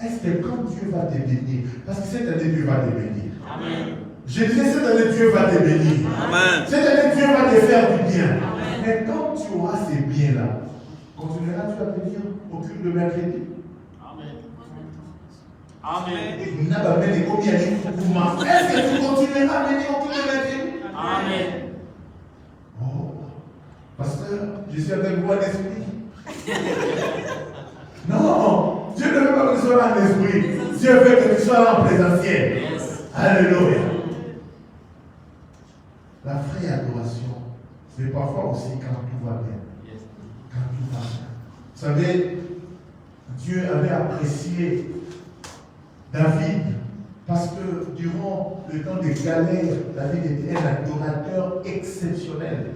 Est-ce que quand Dieu va te bénir, parce que cette année Dieu va te bénir. Amen. Je disais cette année Dieu va te bénir. Amen. Cette année Dieu va te faire du bien. Amen. Mais quand tu auras ces biens-là, continueras-tu à venir au culte de mercredi? Amen. Amen. Est-ce que tu continueras à venir au culte de mercredi? Amen. Oh, pasteur, je suis avec vous en esprit. Non, Dieu ne veut pas que tu sois en esprit. Dieu veut que tu sois en présentiel. Yes. Alléluia. La vraie adoration, c'est parfois aussi quand tout va bien. Yes. Quand tout va bien. Vous savez, Dieu avait apprécié David parce que durant le temps des galères, David était un adorateur exceptionnel.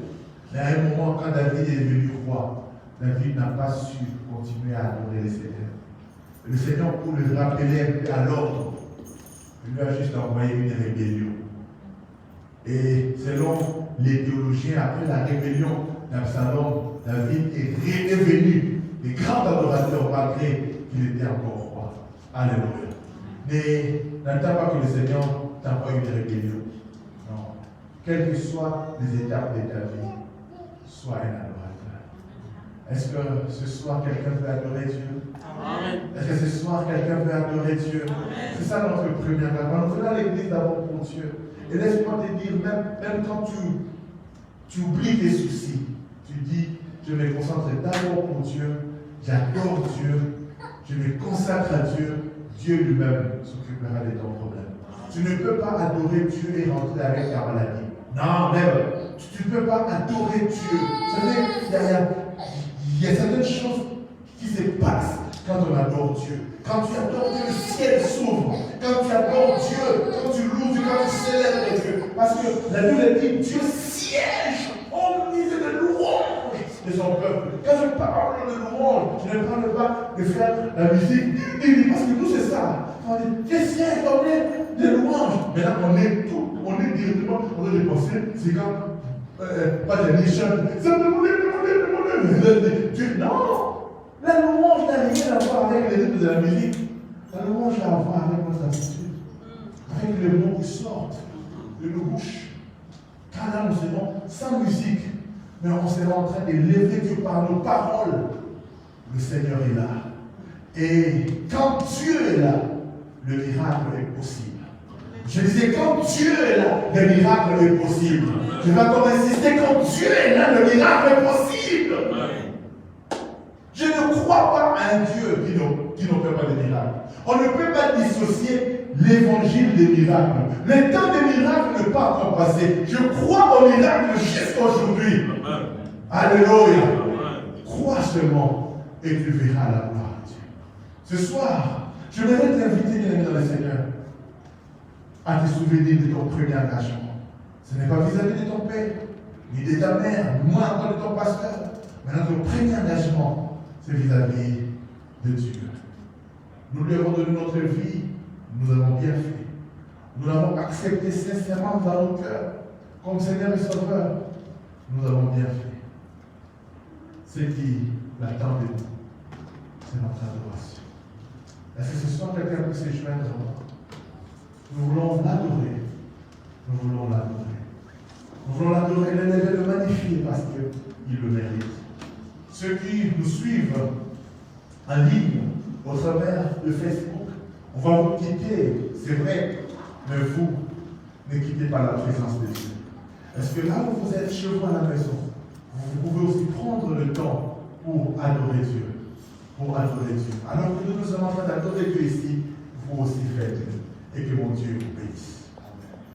Mais à un moment, quand David est devenu roi, David n'a pas su continuer à adorer le Seigneur. Le Seigneur, pour le rappeler à l'ordre, il lui a juste envoyé une rébellion. Et selon les théologiens, après la rébellion d'Absalom, David est redevenu un grand adorateur malgré qu'il était encore roi. Alléluia. Mais n'attends pas que le Seigneur t'envoie une rébellion. Non. Quelles que soient les étapes de ta vie, sois un adorateur. Est-ce que ce soir quelqu'un peut adorer Dieu? Amen. Est-ce que ce soir quelqu'un peut adorer Dieu? C'est ça notre première avant. Nous venons à l'église d'abord pour Dieu. Et laisse-moi te dire, même quand tu oublies tes soucis, tu dis, je me concentre d'abord pour Dieu, j'adore Dieu, je me consacre à Dieu, Dieu lui-même s'occupera de ton problème. Tu ne peux pas adorer Dieu et rentrer avec ta maladie. Non, même. Tu ne peux pas adorer Dieu. Vous savez, il y a certaines choses qui se passent quand on adore Dieu. Quand tu adores Dieu, le ciel s'ouvre. Quand tu adores Dieu, quand tu loues Dieu, quand tu célèbres Dieu. Parce que la Bible dit, Dieu siège au milieu de louanges de son peuple. Quand je parle de louanges, je ne parle pas de faire la musique. Parce que nous, c'est ça. On dit, Dieu siège au milieu de louanges. Mais là, on est directement, on doit penser, c'est quand, pas de niche, c'est Dieu, non! La louange n'a rien à voir avec les rythmes de la musique. La louange a à voir avec notre attitude, avec les mots qui sortent de nos bouches. Car là, nous serons sans musique, mais on sera en train d'élever Dieu par nos paroles. Le Seigneur est là. Et quand Dieu est là, le miracle est possible. Je disais, quand Dieu est là, le miracle est possible. Je vais encore insister, quand Dieu est là, le miracle est possible. Je ne crois pas à un Dieu qui n'opère pas de miracles. On ne peut pas dissocier l'évangile des miracles. Le temps des miracles n'est pas encore passé. Je crois aux miracles jusqu'à aujourd'hui. Alléluia. Crois seulement et tu verras la gloire de Dieu. Ce soir, je voudrais t'inviter, bien-aimé dans le Seigneur, à te souvenir de ton premier engagement. Ce n'est pas vis-à-vis de ton père, ni de ta mère, ni moins encore de ton pasteur. Mais notre premier engagement, c'est vis-à-vis de Dieu. Nous lui avons donné notre vie, nous avons bien fait. Nous l'avons accepté sincèrement dans nos cœurs, comme Seigneur et Sauveur. Nous avons bien fait. Ce qui l'attend de nous, c'est notre adoration. Est-ce que ce soir quelqu'un peut se joindre à moi? Nous voulons l'adorer. Nous voulons l'adorer. Nous voulons l'adorer, l'élever, le magnifier parce qu'il le mérite. Ceux qui nous suivent en ligne, au travers de Facebook, on va vous quitter, c'est vrai, mais vous ne quittez pas la présence de Dieu. Est-ce que là où vous êtes chez vous à la maison, vous pouvez aussi prendre le temps pour adorer Dieu? Pour adorer Dieu. Alors que nous sommes en train d'adorer Dieu ici, vous aussi faites. Et que mon Dieu vous bénisse.